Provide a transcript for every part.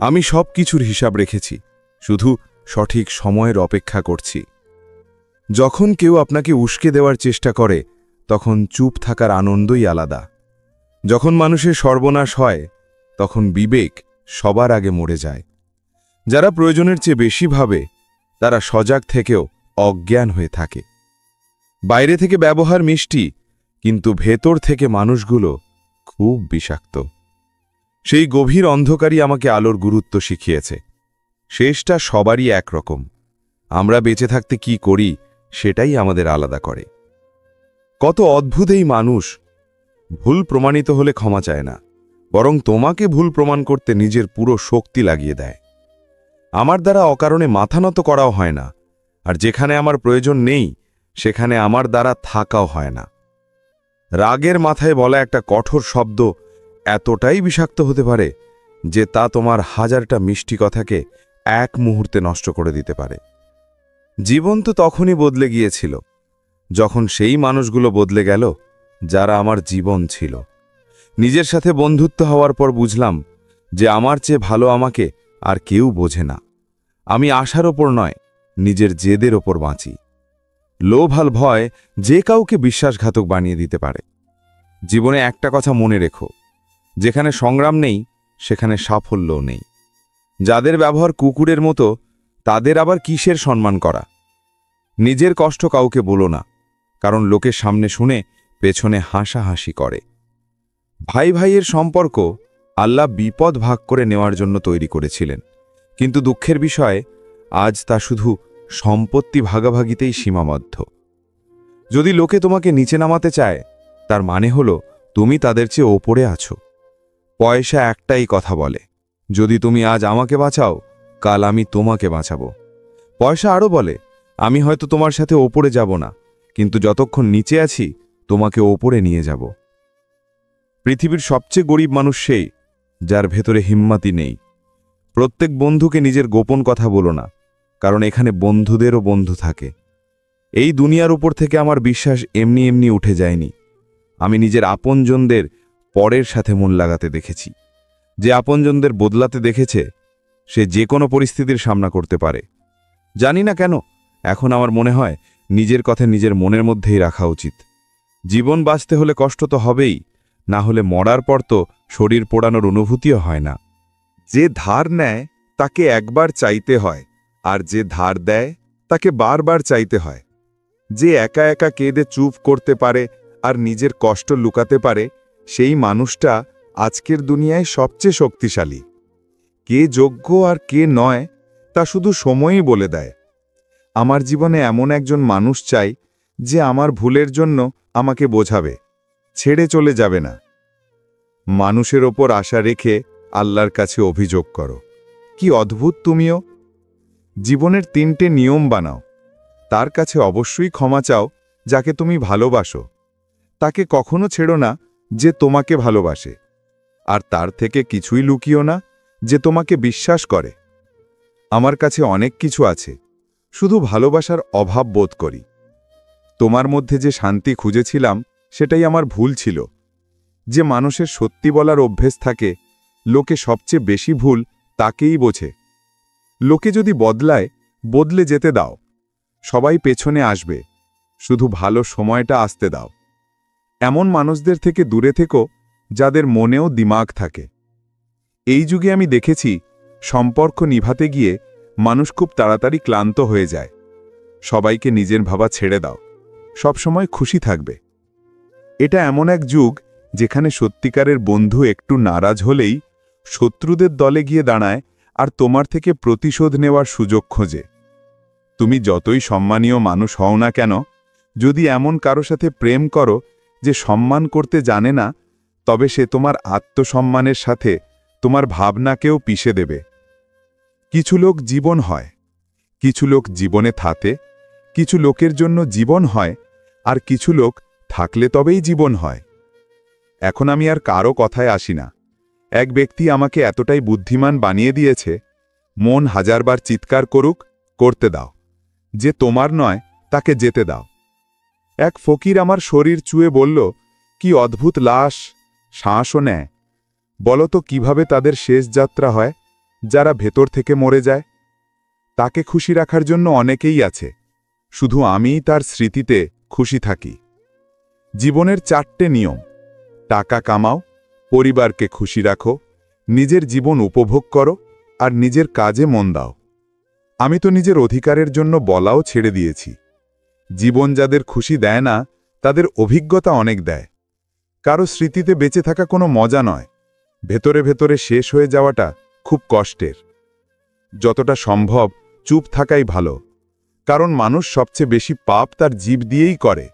আমি সব কিছুর হিসাব রেখেছি, শুধু সঠিক সময়ের অপেক্ষা করছি। যখন কেউ আপনাকে উস্কে দেওয়ার চেষ্টা করে তখন চুপ থাকার আনন্দই আলাদা। যখন মানুষের সর্বনাশ হয় তখন বিবেক সবার আগে মরে যায়। যারা প্রয়োজনের চেয়ে বেশি ভাবে তারা সজাগ থেকেও অজ্ঞান হয়ে থাকে। বাইরে থেকে ব্যবহার মিষ্টি, কিন্তু ভেতর থেকে মানুষগুলো খুব বিষাক্ত। সেই গভীর অন্ধকারই আমাকে আলোর গুরুত্ব শিখিয়েছে। শেষটা সবারই একরকম, আমরা বেঁচে থাকতে কি করি সেটাই আমাদের আলাদা করে। কত অদ্ভুত এই মানুষ, ভুল প্রমাণিত হলে ক্ষমা চায় না, বরং তোমাকে ভুল প্রমাণ করতে নিজের পুরো শক্তি লাগিয়ে দেয়। আমার দ্বারা অকারণে মাথা নত করাও হয় না, আর যেখানে আমার প্রয়োজন নেই সেখানে আমার দ্বারা থাকাও হয় না। রাগের মাথায় বলা একটা কঠোর শব্দ এতটাই বিষাক্ত হতে পারে যে তা তোমার হাজারটা মিষ্টি কথাকে এক মুহূর্তে নষ্ট করে দিতে পারে। জীবন তো তখনই বদলে গিয়েছিল যখন সেই মানুষগুলো বদলে গেল যারা আমার জীবন ছিল। নিজের সাথে বন্ধুত্ব হওয়ার পর বুঝলাম যে আমার চেয়ে ভালো আমাকে আর কেউ বোঝে না। আমি আশার ওপর নয়, নিজের জেদের ওপর বাঁচি। লোভ আর ভয় যে কাউকে বিশ্বাসঘাতক বানিয়ে দিতে পারে। জীবনে একটা কথা মনে রেখো, যেখানে সংগ্রাম নেই সেখানে সাফল্যও নেই। যাদের ব্যবহার কুকুরের মতো তাদের আবার কিসের সম্মান করা? নিজের কষ্ট কাউকে বলো না, কারণ লোকের সামনে শুনে পেছনে হাসাহাসি করে। ভাই ভাইয়ের সম্পর্ক আল্লাহ বিপদ ভাগ করে নেওয়ার জন্য তৈরি করেছিলেন, কিন্তু দুঃখের বিষয় আজ তা শুধু সম্পত্তি ভাগাভাগিতেই সীমাবদ্ধ। যদি লোকে তোমাকে নিচে নামাতে চায় তার মানে হলো তুমি তাদের চেয়ে ওপরে আছো। পয়সা একটাই কথা বলে, যদি তুমি আজ আমাকে বাঁচাও কাল আমি তোমাকে বাঁচাবো। পয়সা আরও বলে, আমি হয়তো তোমার সাথে ওপরে যাব না, কিন্তু যতক্ষণ নিচে আছি তোমাকে ওপরে নিয়ে যাব। পৃথিবীর সবচেয়ে গরিব মানুষ সেই যার ভেতরে হিম্মতি নেই। প্রত্যেক বন্ধুকে নিজের গোপন কথা বলো না, কারণ এখানে বন্ধুদেরও বন্ধু থাকে। এই দুনিয়ার উপর থেকে আমার বিশ্বাস এমনি এমনি উঠে যায়নি। আমি নিজের আপনজনদের পরের সাথে মন লাগাতে দেখেছি। যে আপনজনদের বদলাতে দেখেছে সে যে কোনো পরিস্থিতির সামনা করতে পারে। জানি না কেন এখন আমার মনে হয় নিজের কথা নিজের মনের মধ্যেই রাখা উচিত। জীবন বাঁচতে হলে কষ্ট তো হবেই, না হলে মরার পর তো শরীর পোড়ানোর অনুভূতিও হয় না। যে ধার নেয় তাকে একবার চাইতে হয়, আর যে ধার দেয় তাকে বারবার চাইতে হয়। যে একা একা কেঁদে চুপ করতে পারে আর নিজের কষ্ট লুকাতে পারে, সেই মানুষটা আজকের দুনিয়ায় সবচেয়ে শক্তিশালী। কে যোগ্য আর কে নয় তা শুধু সময়ই বলে দেয়। আমার জীবনে এমন একজন মানুষ চাই যে আমার ভুলের জন্য আমাকে বোঝাবে, ছেড়ে চলে যাবে না। মানুষের ওপর আশা রেখে আল্লাহর কাছে অভিযোগ করো। কি অদ্ভুত তুমিও! জীবনের 3টে নিয়ম বানাও। তার কাছে অবশ্যই ক্ষমা চাও যাকে তুমি ভালোবাসো। তাকে কখনো ছেড়ো না যে তোমাকে ভালোবাসে, আর তার থেকে কিছুই লুকিও না যে তোমাকে বিশ্বাস করে। আমার কাছে অনেক কিছু আছে, শুধু ভালোবাসার অভাব বোধ করি। তোমার মধ্যে যে শান্তি খুঁজেছিলাম সেটাই আমার ভুল ছিল। যে মানুষের সত্যি বলার অভ্যেস থাকে, লোকে সবচেয়ে বেশি ভুল তাকেই বোঝে। লোকে যদি বদলায়, বদলে যেতে দাও। সবাই পেছনে আসবে, শুধু ভালো সময়টা আসতে দাও। এমন মানুষদের থেকে দূরে থেকো যাদের মনেও দিমাগ থাকে। এই যুগে আমি দেখেছি সম্পর্ক নিভাতে গিয়ে মানুষ খুব তাড়াতাড়ি ক্লান্ত হয়ে যায়। সবাইকে নিজের ভাবা ছেড়ে দাও, সবসময় খুশি থাকবে। এটা এমন এক যুগ যেখানে সত্যিকারের বন্ধু একটু নারাজ হলেই শত্রুদের দলে গিয়ে দাঁড়ায় আর তোমার থেকে প্রতিশোধ নেওয়ার সুযোগ খোঁজে। তুমি যতই সম্মানীয় মানুষ হও না কেন, যদি এমন কারো সাথে প্রেম করো যে সম্মান করতে জানে না, তবে সে তোমার আত্মসম্মানের সাথে তোমার ভাবনাকেও পিষে দেবে। কিছু লোক জীবন হয়, কিছু লোক জীবনে থাকে, কিছু লোকের জন্য জীবন হয়, আর কিছু লোক থাকলে তবেই জীবন হয়। এখন আমি আর কারো কথায় আসি না। এক ব্যক্তি আমাকে এতটাই বুদ্ধিমান বানিয়ে দিয়েছে, মন হাজারবার চিৎকার করুক, করতে দাও। যে তোমার নয় তাকে যেতে দাও। এক ফকির আমার শরীর চুয়ে বলল, কি অদ্ভুত লাশ, শ্বাসও নেয়। বলো তো কিভাবে তাদের শেষ যাত্রা হয়? যারা ভেতর থেকে মরে যায়। তাকে খুশি রাখার জন্য অনেকেই আছে, শুধু আমিই তার স্মৃতিতে খুশি থাকি। জীবনের 4টে নিয়ম: টাকা কামাও, পরিবারকে খুশি রাখো, নিজের জীবন উপভোগ করো, আর নিজের কাজে মন দাও। আমি তো নিজের অধিকারের জন্য বলাও ছেড়ে দিয়েছি। জীবন যাদের খুশি দেয় না, তাদের অভিজ্ঞতা অনেক দেয়। কারো স্মৃতিতে বেঁচে থাকা কোনো মজা নয়, ভেতরে ভেতরে শেষ হয়ে যাওয়াটা খুব কষ্টের। যতটা সম্ভব চুপ থাকাই ভালো, কারণ মানুষ সবচেয়ে বেশি পাপ তার জিভ দিয়েই করে।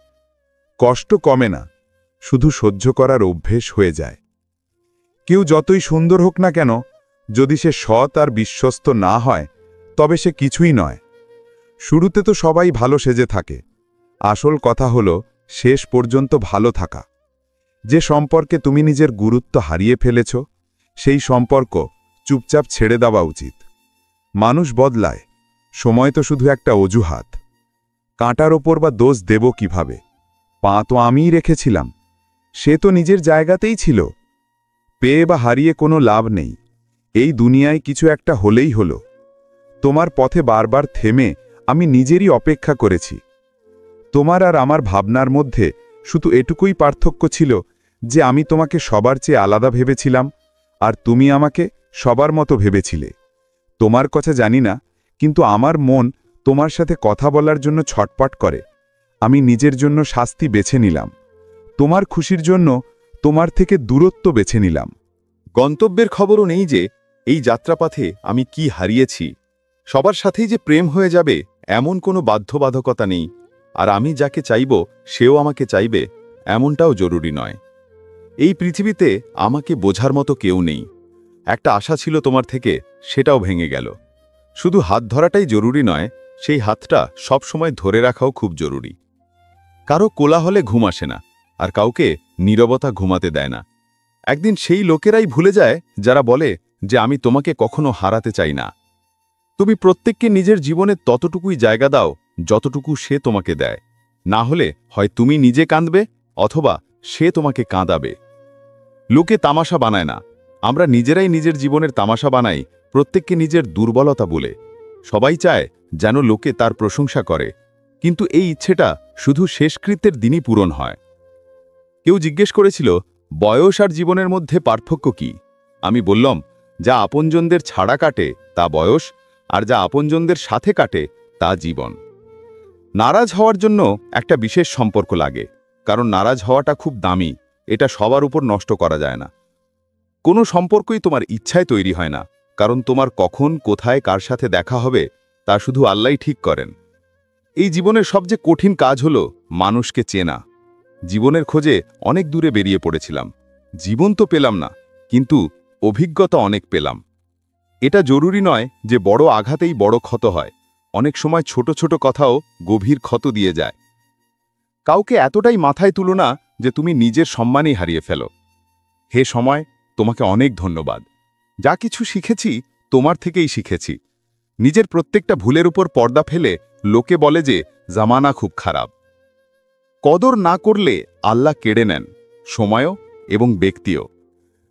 কষ্ট কমে না, শুধু সহ্য করার অভ্যেস হয়ে যায়। কেউ যতই সুন্দর হোক না কেন, যদি সে সৎ আর বিশ্বস্ত না হয়, তবে সে কিছুই নয়। শুরুতে তো সবাই ভালো সেজে থাকে, আসল কথা হলো শেষ পর্যন্ত ভালো থাকা। যে সম্পর্কে তুমি নিজের গুরুত্ব হারিয়ে ফেলেছ, সেই সম্পর্ক চুপচাপ ছেড়ে দেওয়া উচিত। মানুষ বদলায়, সময় তো শুধু একটা অজুহাত। কাঁটার ওপর বা দোষ দেব কিভাবে? পা তো আমিই রেখেছিলাম, সে তো নিজের জায়গাতেই ছিল। পেয়ে বা হারিয়ে কোনো লাভ নেই, এই দুনিয়ায় কিছু একটা হলেই হলো। তোমার পথে বারবার থেমে আমি নিজেরই অপেক্ষা করেছি। তোমার আর আমার ভাবনার মধ্যে শুধু এটুকুই পার্থক্য ছিল যে আমি তোমাকে সবার চেয়ে আলাদা ভেবেছিলাম, আর তুমি আমাকে সবার মতো ভেবেছিলে। তোমার কথা জানি না, কিন্তু আমার মন তোমার সাথে কথা বলার জন্য ছটপট করে। আমি নিজের জন্য শাস্তি বেছে নিলাম, তোমার খুশির জন্য তোমার থেকে দূরত্ব বেছে নিলাম। গন্তব্যের খবরও নেই যে এই যাত্রাপথে আমি কি হারিয়েছি। সবার সাথেই যে প্রেম হয়ে যাবে এমন কোনো বাধ্যবাধকতা নেই, আর আমি যাকে চাইব সেও আমাকে চাইবে এমনটাও জরুরি নয়। এই পৃথিবীতে আমাকে বোঝার মতো কেউ নেই। একটা আশা ছিল তোমার থেকে, সেটাও ভেঙে গেল। শুধু হাত ধরাটাই জরুরি নয়, সেই হাতটা সবসময় ধরে রাখাও খুব জরুরি। কারো কোলাহলে ঘুম আসে না, আর কাউকে নীরবতা ঘুমাতে দেয় না। একদিন সেই লোকেরাই ভুলে যায় যারা বলে যে আমি তোমাকে কখনো হারাতে চাই না। তুমি প্রত্যেককে নিজের জীবনে ততটুকুই জায়গা দাও যতটুকু সে তোমাকে দেয়, না হলে হয় তুমি নিজে কাঁদবে অথবা সে তোমাকে কাঁদাবে। লোকে তামাশা বানায় না, আমরা নিজেরাই নিজের জীবনের তামাশা বানাই, প্রত্যেককে নিজের দুর্বলতা বলে। সবাই চায় যেন লোকে তার প্রশংসা করে, কিন্তু এই ইচ্ছেটা শুধু শেষকৃত্যের দিনই পূরণ হয়। কেউ জিজ্ঞেস করেছিল, বয়স আর জীবনের মধ্যে পার্থক্য কি? আমি বললাম, যা আপনজনদের ছাড়া কাটে তা বয়স, আর যা আপনজনদের সাথে কাটে তা জীবন। নারাজ হওয়ার জন্য একটা বিশেষ সম্পর্ক লাগে, কারণ নারাজ হওয়াটা খুব দামি, এটা সবার উপর নষ্ট করা যায় না। কোনো সম্পর্কই তোমার ইচ্ছায় তৈরি হয় না, কারণ তোমার কখন কোথায় কার সাথে দেখা হবে তা শুধু আল্লাহই ঠিক করেন। এই জীবনের সবচেয়ে কঠিন কাজ হলো মানুষকে চেনা। জীবনের খোঁজে অনেক দূরে বেরিয়ে পড়েছিলাম, জীবন তো পেলাম না, কিন্তু অভিজ্ঞতা অনেক পেলাম। এটা জরুরি নয় যে বড় আঘাতেই বড় ক্ষত হয়, অনেক সময় ছোট ছোট কথাও গভীর ক্ষত দিয়ে যায়। কাউকে এতটাই মাথায় তুলো না যে তুমি নিজের সম্মানই হারিয়ে ফেলো। হে সময়, তোমাকে অনেক ধন্যবাদ। যা কিছু শিখেছি তোমার থেকেই শিখেছি। নিজের প্রত্যেকটা ভুলের উপর পর্দা ফেলে লোকে বলে যে জামানা খুব খারাপ। কদর না করলে আল্লাহ কেড়ে নেন, সময়ও এবং ব্যক্তিও।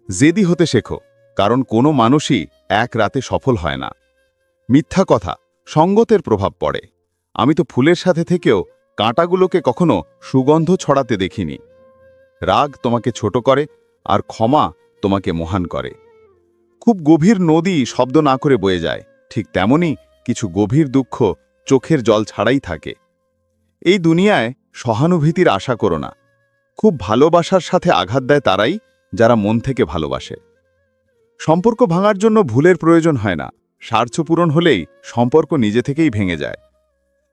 জেদি হতে শেখো, কারণ কোনো মানুষই এক রাতে সফল হয় না। মিথ্যা কথা, সঙ্গতের প্রভাব পড়ে। আমি তো ফুলের সাথে থেকেও কাঁটাগুলোকে কখনো সুগন্ধ ছড়াতে দেখিনি। রাগ তোমাকে ছোট করে, আর ক্ষমা তোমাকে মহান করে। খুব গভীর নদী শব্দ না করে বয়ে যায়, ঠিক তেমনি কিছু গভীর দুঃখ চোখের জল ছাড়াই থাকে। এই দুনিয়ায় সহানুভূতির আশা করো না। খুব ভালোবাসার সাথে আঘাত দেয় তারাই যারা মন থেকে ভালোবাসে। সম্পর্ক ভাঙার জন্য ভুলের প্রয়োজন হয় না, স্বার্থ পূরণ হলেই সম্পর্ক নিজে থেকেই ভেঙে যায়।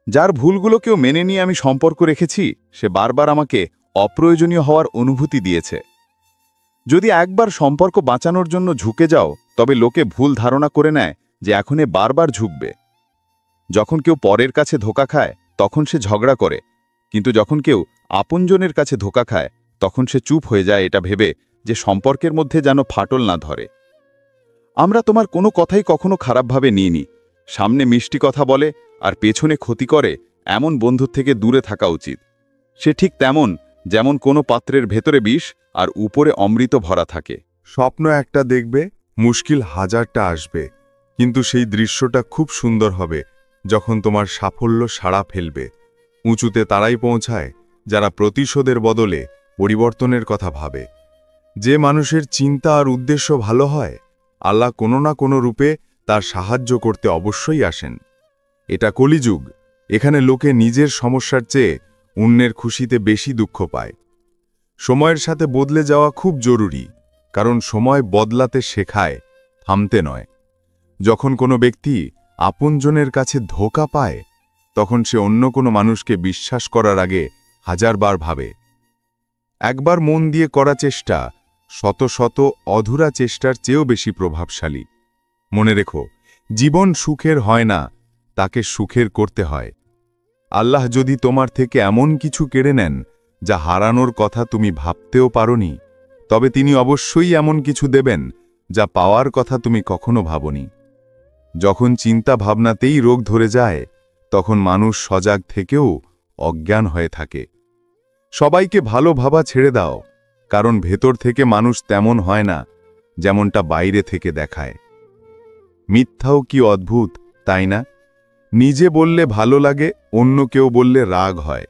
যার ভুলগুলোকেও মেনে নিয়ে আমি সম্পর্ক রেখেছি, সে বারবার আমাকে অপ্রয়োজনীয় হওয়ার অনুভূতি দিয়েছে। যদি একবার সম্পর্ক বাঁচানোর জন্য ঝুঁকে যাও, তবে লোকে ভুল ধারণা করে নেয় যে এখনে বারবার ঝুঁকবে। যখন কেউ পরের কাছে ধোঁকা খায় তখন সে ঝগড়া করে, কিন্তু যখন কেউ আপনজনের কাছে ধোঁকা খায় তখন সে চুপ হয়ে যায়, এটা ভেবে যে সম্পর্কের মধ্যে যেন ফাটল না ধরে। আমরা তোমার কোনো কথাই কখনো খারাপভাবে নিইনি। সামনে মিষ্টি কথা বলে আর পেছনে ক্ষতি করে এমন বন্ধুর থেকে দূরে থাকা উচিত। সে ঠিক তেমন যেমন কোনো পাত্রের ভেতরে বিষ আর উপরে অমৃত ভরা থাকে। স্বপ্ন একটা দেখবে, মুশকিল হাজারটা আসবে, কিন্তু সেই দৃশ্যটা খুব সুন্দর হবে যখন তোমার সাফল্য সাড়া ফেলবে। উঁচুতে তারাই পৌঁছায় যারা প্রতিশোধের বদলে পরিবর্তনের কথা ভাবে। যে মানুষের চিন্তা আর উদ্দেশ্য ভালো হয়, আল্লাহ কোনো না কোনো রূপে তার সাহায্য করতে অবশ্যই আসেন। এটা কলিযুগ, এখানে লোকে নিজের সমস্যার চেয়ে অন্যের খুশিতে বেশি দুঃখ পায়। সময়ের সাথে বদলে যাওয়া খুব জরুরি, কারণ সময় বদলাতে শেখায়, থামতে নয়। যখন কোনো ব্যক্তি আপনজনের কাছে ধোঁকা পায়, তখন সে অন্য কোনো মানুষকে বিশ্বাস করার আগে হাজারবার ভাবে। একবার মন দিয়ে করা চেষ্টা শত শত অধুরা চেষ্টার চেয়েও বেশি প্রভাবশালী। মনে রেখো, জীবন সুখের হয় না, তাকে সুখের করতে হয়। আল্লাহ যদি তোমার থেকে এমন কিছু কেড়ে নেন যা হারানোর কথা তুমি ভাবতেও পারোনি, তবে তিনি অবশ্যই এমন কিছু দেবেন যা পাওয়ার কথা তুমি কখনো ভাবনি। যখন চিন্তা ভাবনাতেই রোগ ধরে যায়, তখন মানুষ সজাগ থেকেও অজ্ঞান হয়ে থাকে। সবাইকে ভালো ভাবা ছেড়ে দাও, কারণ ভেতর থেকে মানুষ তেমন হয় না যেমনটা বাইরে থেকে দেখায়। মিথ্যাও কি অদ্ভুত, তাই না? নিজে বললে ভালো লাগে, অন্য কেউ বললে রাগ হয়।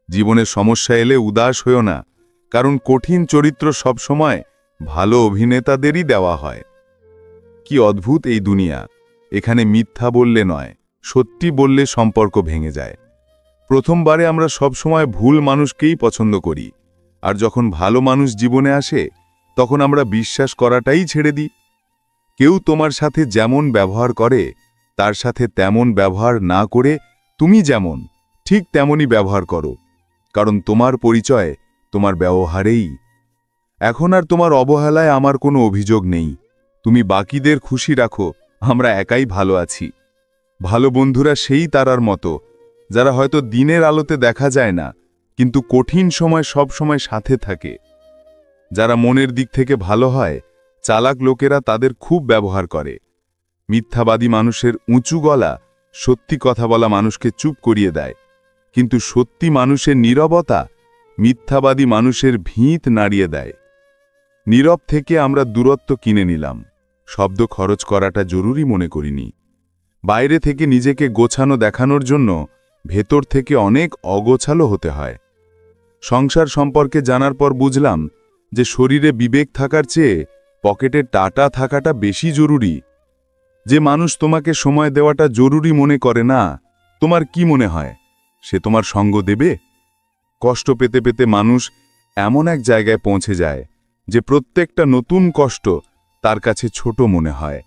জীবনে সমস্যা এলে উদাস হয়েও না, কারণ কঠিন চরিত্র সবসময় ভালো অভিনেতাদেরই দেওয়া হয়। কি অদ্ভুত এই দুনিয়া! এখানে মিথ্যা বললে নয়, সত্যি বললে সম্পর্ক ভেঙে যায়। প্রথমবারে আমরা সবসময় ভুল মানুষকেই পছন্দ করি, আর যখন ভালো মানুষ জীবনে আসে, তখন আমরা বিশ্বাস করাটাই ছেড়ে দিই। কেউ তোমার সাথে যেমন ব্যবহার করে, তার সাথে তেমন ব্যবহার না করে তুমি যেমন ঠিক তেমনই ব্যবহার করো, কারণ তোমার পরিচয় তোমার ব্যবহারেই। এখন আর তোমার অবহেলায় আমার কোনো অভিযোগ নেই। তুমি বাকিদের খুশি রাখো, আমরা একাই ভালো আছি। ভালো বন্ধুরা সেই তারার মতো, যারা হয়তো দিনের আলোতে দেখা যায় না, কিন্তু কঠিন সময় সব সময় সাথে থাকে। যারা মনের দিক থেকে ভালো হয়, চালাক লোকেরা তাদের খুব ব্যবহার করে। মিথ্যাবাদী মানুষের উঁচু গলা সত্যি কথা বলা মানুষকে চুপ করিয়ে দেয়, কিন্তু সত্যি মানুষের নীরবতা মিথ্যাবাদী মানুষের ভিত নাড়িয়ে দেয়। নীরব থেকে আমরা দূরত্ব কিনে নিলাম, শব্দ খরচ করাটা জরুরি মনে করিনি। বাইরে থেকে নিজেকে গোছানো দেখানোর জন্য ভেতর থেকে অনেক অগোছালো হতে হয়। সংসার সম্পর্কে জানার পর বুঝলাম যে শরীরে বিবেক থাকার চেয়ে পকেটে টাকা থাকাটা বেশি জরুরি। যে মানুষ তোমাকে সময় দেওয়াটা জরুরি মনে করে না, তোমার কি মনে হয় সে তোমার সঙ্গ দেবে? কষ্ট পেতে পেতে মানুষ এমন এক জায়গায় পৌঁছে যায় যে প্রত্যেকটা নতুন কষ্ট তার কাছে ছোট মনে হয়।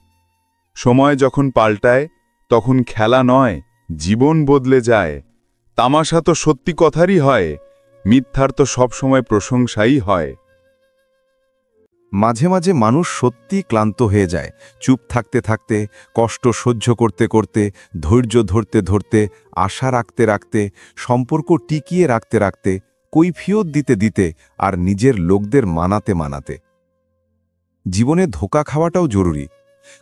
সময় যখন পাল্টায়, তখন খেলা নয়, জীবন বদলে যায়। তামাশা তো সত্যি কথারই হয়, মিথ্যার তো সবসময় প্রশংসাই হয়। মাঝে মাঝে মানুষ সত্যি ক্লান্ত হয়ে যায়। চুপ থাকতে থাকতে, কষ্ট সহ্য করতে করতে, ধৈর্য ধরতে ধরতে, আশা রাখতে রাখতে, সম্পর্ক টিকিয়ে রাখতে রাখতে, কৈফিয়ত দিতে দিতে, আর নিজের লোকদের মানাতে মানাতে। জীবনে ধোঁকা খাওয়াটাও জরুরি,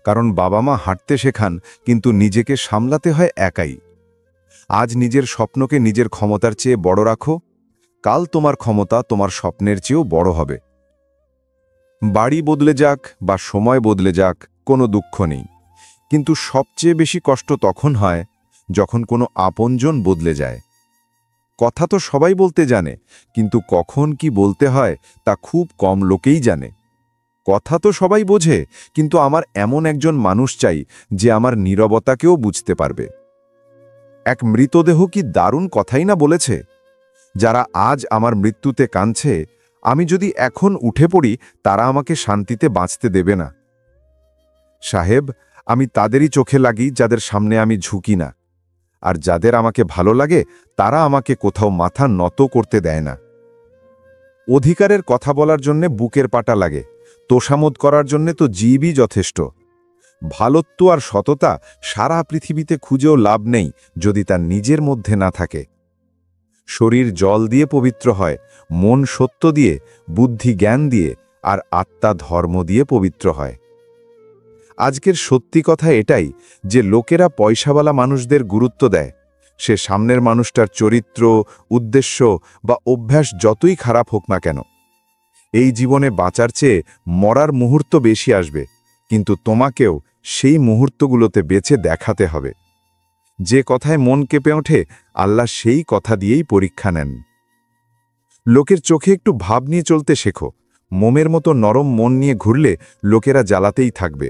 কারণ বাবা মা হাঁটতে শেখান, কিন্তু নিজেকে সামলাতে হয় একাই। আজ নিজের স্বপ্নকে নিজের ক্ষমতার চেয়ে বড় রাখো, কাল তোমার ক্ষমতা তোমার স্বপ্নের চেয়েও বড় হবে। বাড়ি বদলে যাক বা সময় বদলে যাক, কোনো দুঃখ নেই, কিন্তু সবচেয়ে বেশি কষ্ট তখন হয় যখন কোনো আপনজন বদলে যায়। কথা তো সবাই বলতে জানে, কিন্তু কখন কি বলতে হয় তা খুব কম লোকেই জানে। কথা তো সবাই বোঝে, কিন্তু আমার এমন একজন মানুষ চাই যে আমার নীরবতাকেও বুঝতে পারবে। এক মৃতদেহ কি দারুণ কথাই না বলেছে, যারা আজ আমার মৃত্যুতে কাঁদছে, আমি যদি এখন উঠে পড়ি তারা আমাকে শান্তিতে বাঁচতে দেবে না। সাহেব, আমি তাদেরই চোখে লাগি যাদের সামনে আমি ঝুঁকি না, আর যাদের আমাকে ভালো লাগে তারা আমাকে কোথাও মাথা নত করতে দেয় না। অধিকারের কথা বলার জন্যে বুকের পাটা লাগে, তোষামোদ করার জন্যে তো জীবই যথেষ্ট। ভালোত্ব আর সততা সারা পৃথিবীতে খুঁজেও লাভ নেই যদি তা নিজের মধ্যে না থাকে। শরীর জল দিয়ে পবিত্র হয়, মন সত্য দিয়ে, বুদ্ধি জ্ঞান দিয়ে, আর আত্মা ধর্ম দিয়ে পবিত্র হয়। আজকের সত্যি কথা এটাই যে লোকেরা পয়সাওয়ালা মানুষদের গুরুত্ব দেয়, সে সামনের মানুষটার চরিত্র, উদ্দেশ্য বা অভ্যাস যতই খারাপ হোক না কেন। এই জীবনে বাঁচার চেয়ে মরার মুহূর্ত বেশি আসবে, কিন্তু তোমাকেও সেই মুহূর্তগুলোতে বেঁচে দেখাতে হবে। যে কথায় মন কেঁপে ওঠে, আল্লাহ সেই কথা দিয়েই পরীক্ষা নেন। লোকের চোখে একটু ভাব নিয়ে চলতে শেখো। মোমের মতো নরম মন নিয়ে ঘুরলে লোকেরা জ্বালাতেই থাকবে।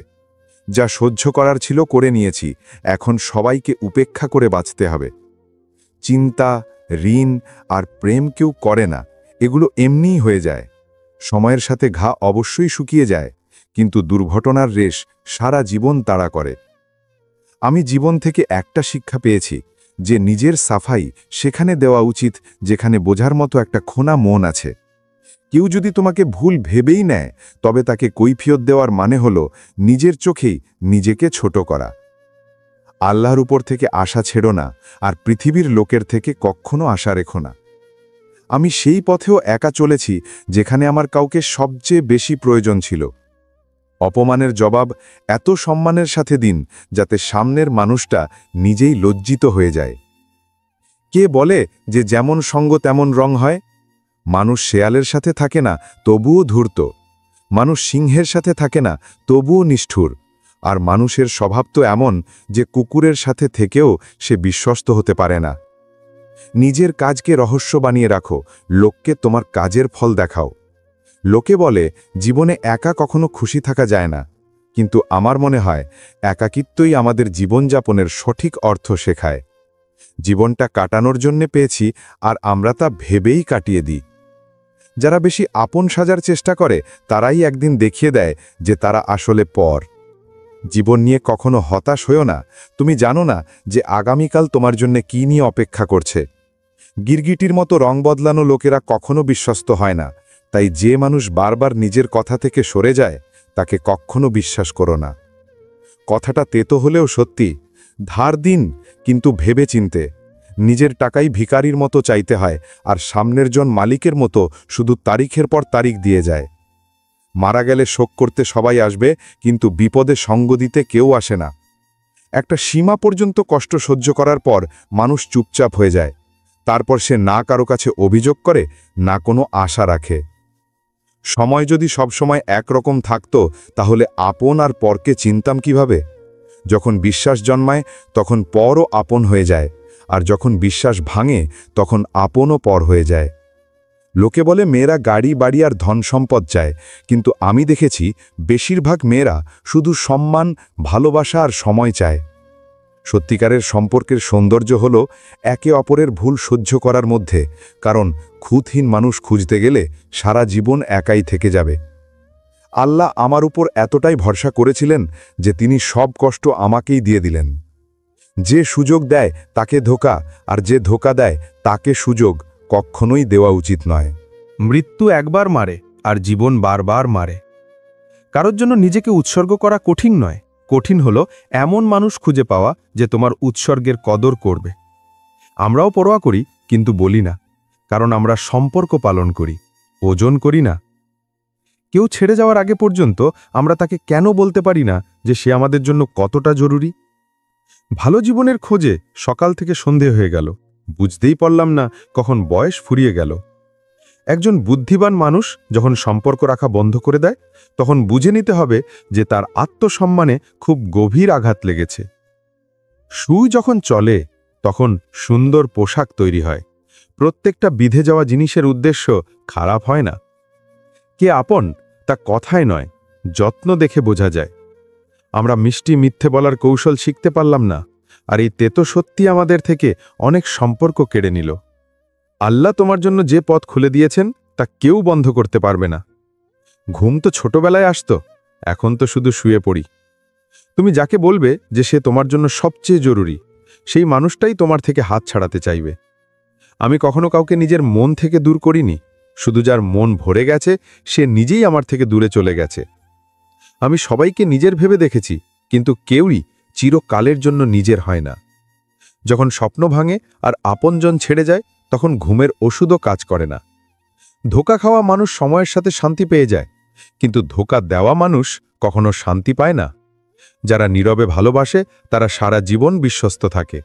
যা সহ্য করার ছিল করে নিয়েছি, এখন সবাইকে উপেক্ষা করে বাঁচতে হবে। চিন্তা, ঋণ আর প্রেম কেউ করে না, এগুলো এমনিই হয়ে যায়। সময়ের সাথে ঘা অবশ্যই শুকিয়ে যায়, কিন্তু দুর্ঘটনার রেশ সারা জীবন তাড়া করে। আমি জীবন থেকে একটা শিক্ষা পেয়েছি, যে নিজের সাফাই সেখানে দেওয়া উচিত যেখানে বোঝার মতো একটা খোনা মন আছে। কেউ যদি তোমাকে ভুল ভেবেই নেয়, তবে তাকে কৈফিয়ত দেওয়ার মানে হলো নিজের চোখেই নিজেকে ছোট করা। আল্লাহর উপর থেকে আশা ছেড়ো না, আর পৃথিবীর লোকের থেকে কখনো আশা রেখো না। আমি সেই পথেও একা চলেছি যেখানে আমার কাউকে সবচেয়ে বেশি প্রয়োজন ছিল। অপমানের জবাব এত সম্মানের সাথে দিন, যাতে সামনের মানুষটা নিজেই লজ্জিত হয়ে যায়। কে বলে যে যেমন সঙ্গ তেমন রং হয়? মানুষ শেয়ালের সাথে থাকে না, তবুও ধূর্ত। মানুষ সিংহের সাথে থাকে না, তবুও নিষ্ঠুর। আর মানুষের স্বভাব তো এমন যে কুকুরের সাথে থেকেও সে বিশ্বস্ত হতে পারে না। নিজের কাজকে রহস্য বানিয়ে রাখো, লোককে তোমার কাজের ফল দেখাও। লোকে বলে জীবনে একা কখনো খুশি থাকা যায় না, কিন্তু আমার মনে হয় একাকিত্বই আমাদের জীবনযাপনের সঠিক অর্থ শেখায়। জীবনটা কাটানোর জন্য পেয়েছি, আর আমরা তা ভেবেই কাটিয়ে দিই। যারা বেশি আপন সাজার চেষ্টা করে, তারাই একদিন দেখিয়ে দেয় যে তারা আসলে পর। জীবন নিয়ে কখনো হতাশ হয়েও না, তুমি জানো না যে আগামীকাল তোমার জন্য কী নিয়ে অপেক্ষা করছে। গিরগিটির মতো রং বদলানো লোকেরা কখনো বিশ্বস্ত হয় না, তাই যে মানুষ বারবার নিজের কথা থেকে সরে যায়, তাকে কখনো বিশ্বাস করো না। কথাটা তেতো হলেও সত্যি। ধার দিন, কিন্তু ভেবে চিনতে। নিজের টাকাই ভিখারির মতো চাইতে হয়, আর সামনের জন মালিকের মতো শুধু তারিখের পর তারিখ দিয়ে যায়। মারা গেলে শোক করতে সবাই আসবে, কিন্তু বিপদে সঙ্গ দিতে কেউ আসে না। একটা সীমা পর্যন্ত কষ্ট সহ্য করার পর মানুষ চুপচাপ হয়ে যায়। তারপর সে না কারো কাছে অভিযোগ করে, না কোনো আশা রাখে। সময় যদি সবসময় একরকম থাকতো, তাহলে আপন আর পরকে চিনতাম কিভাবে? যখন বিশ্বাস জন্মায়, তখন পরও আপন হয়ে যায়, আর যখন বিশ্বাস ভাঙে, তখন আপনও পর হয়ে যায়। লোকে বলে মেয়েরা গাড়ি বাড়ি আর ধন সম্পদ চায়, কিন্তু আমি দেখেছি বেশিরভাগ মেয়েরা শুধু সম্মান, ভালোবাসা আর সময় চায়। সত্যিকারের সম্পর্কের সৌন্দর্য হল একে অপরের ভুল সহ্য করার মধ্যে, কারণ খুঁতহীন মানুষ খুঁজতে গেলে সারা জীবন একাই থেকে যাবে। আল্লাহ আমার উপর এতটাই ভরসা করেছিলেন যে তিনি সব কষ্ট আমাকেই দিয়ে দিলেন। যে সুযোগ দেয় তাকে ধোঁকা, আর যে ধোঁকা দেয় তাকে সুযোগ কখনোই দেওয়া উচিত নয়। মৃত্যু একবার মারে, আর জীবন বারবার মারে। কারোর জন্য নিজেকে উৎসর্গ করা কঠিন নয়, কঠিন হলো এমন মানুষ খুঁজে পাওয়া যে তোমার উৎসর্গের কদর করবে। আমরাও পরোয়া করি, কিন্তু বলি না, কারণ আমরা সম্পর্ক পালন করি, ওজন করি না। কেউ ছেড়ে যাওয়ার আগে পর্যন্ত আমরা তাকে কেন বলতে পারি না যে সে আমাদের জন্য কতটা জরুরি? ভালো জীবনের খোঁজে সকাল থেকে সন্ধে হয়ে গেল, বুঝতেই পারলাম না কখন বয়স ফুরিয়ে গেল। একজন বুদ্ধিমান মানুষ যখন সম্পর্ক রাখা বন্ধ করে দেয়, তখন বুঝে নিতে হবে যে তার আত্মসম্মানে খুব গভীর আঘাত লেগেছে। সুই যখন চলে, তখন সুন্দর পোশাক তৈরি হয়। প্রত্যেকটা বিধে যাওয়া জিনিসের উদ্দেশ্য খারাপ হয় না। কে আপন তা কথায় নয়, যত্ন দেখে বোঝা যায়। আমরা মিষ্টি মিথ্যে বলার কৌশল শিখতে পারলাম না, আর এই তেতো সত্যি আমাদের থেকে অনেক সম্পর্ক কেড়ে নিল। আল্লাহ তোমার জন্য যে পথ খুলে দিয়েছেন তা কেউ বন্ধ করতে পারবে না। ঘুম তো ছোটবেলায় আসতো, এখন তো শুধু শুয়ে পড়ি। তুমি যাকে বলবে যে সে তোমার জন্য সবচেয়ে জরুরি, সেই মানুষটাই তোমার থেকে হাত ছাড়াতে চাইবে। আমি কখনো কাউকে নিজের মন থেকে দূর করিনি, শুধু যার মন ভরে গেছে সে নিজেই আমার থেকে দূরে চলে গেছে। আমি সবাইকে নিজের ভেবে দেখেছি, কিন্তু কেউই চিরকালের জন্য নিজের হয় না। যখন স্বপ্ন ভাঙে আর আপনজন ছেড়ে যায়, তখন ঘুমের ওষুধও কাজ করে না। ধোঁকা খাওয়া মানুষ সময়ের সাথে শান্তি পেয়ে যায়, কিন্তু ধোঁকা দেওয়া মানুষ কখনো শান্তি পায় না। যারা নীরবে ভালোবাসে তারা সারা জীবন বিশ্বস্ত থাকে।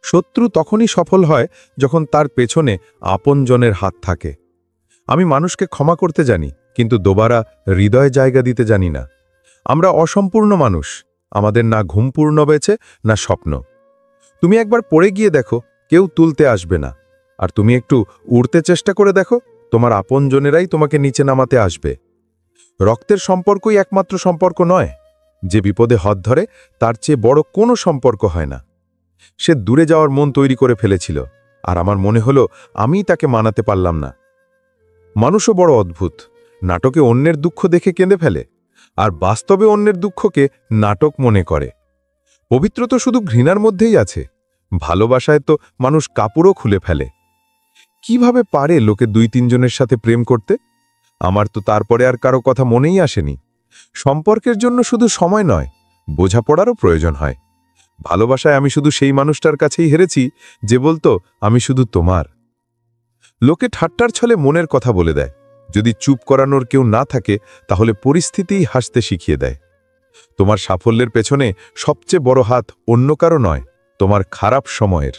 শত্রু তখনই সফল হয় যখন তার পেছনে আপনজনের হাত থাকে। আমি মানুষকে ক্ষমা করতে জানি, কিন্তু দোবারা হৃদয়ে জায়গা দিতে জানি না। আমরা অসম্পূর্ণ মানুষ, আমাদের না ঘুম পূর্ণ হয়েছে না স্বপ্ন। তুমি একবার পড়ে গিয়ে দেখো, কেউ তুলতে আসবে না। আর তুমি একটু উড়তে চেষ্টা করে দেখো, তোমার আপনজনেরাই তোমাকে নিচে নামাতে আসবে। রক্তের সম্পর্কই একমাত্র সম্পর্ক নয়। যে বিপদে হাত ধরে তার চেয়ে বড় কোনো সম্পর্ক হয় না। সে দূরে যাওয়ার মন তৈরি করে ফেলেছিল, আর আমার মনে হলো আমিই তাকে মানাতে পারলাম না। মানুষও বড় অদ্ভুত। নাটকে অন্যের দুঃখ দেখে কেঁদে ফেলে, আর বাস্তবে অন্যের দুঃখকে নাটক মনে করে। পবিত্র তো শুধু ঘৃণার মধ্যেই আছে। ভালোবাসায় তো মানুষ কাপড়ও খুলে ফেলে। কিভাবে পারে লোকে 2-3 জনের সাথে প্রেম করতে? আমার তো তারপরে আর কারো কথা মনেই আসেনি। সম্পর্কের জন্য শুধু সময় নয়, বোঝাপড়ারও প্রয়োজন হয়। ভালোবাসায় আমি শুধু সেই মানুষটার কাছেই হেরেছি যে বলতো, আমি শুধু তোমার। লোকে ঠাট্টার ছলে মনের কথা বলে দেয়। যদি চুপ করানোর কেউ না থাকে, তাহলে পরিস্থিতিই হাসতে শিখিয়ে দেয়। তোমার সাফল্যের পেছনে সবচেয়ে বড় হাত অন্য কারো নয়, তোমার খারাপ সময়ের।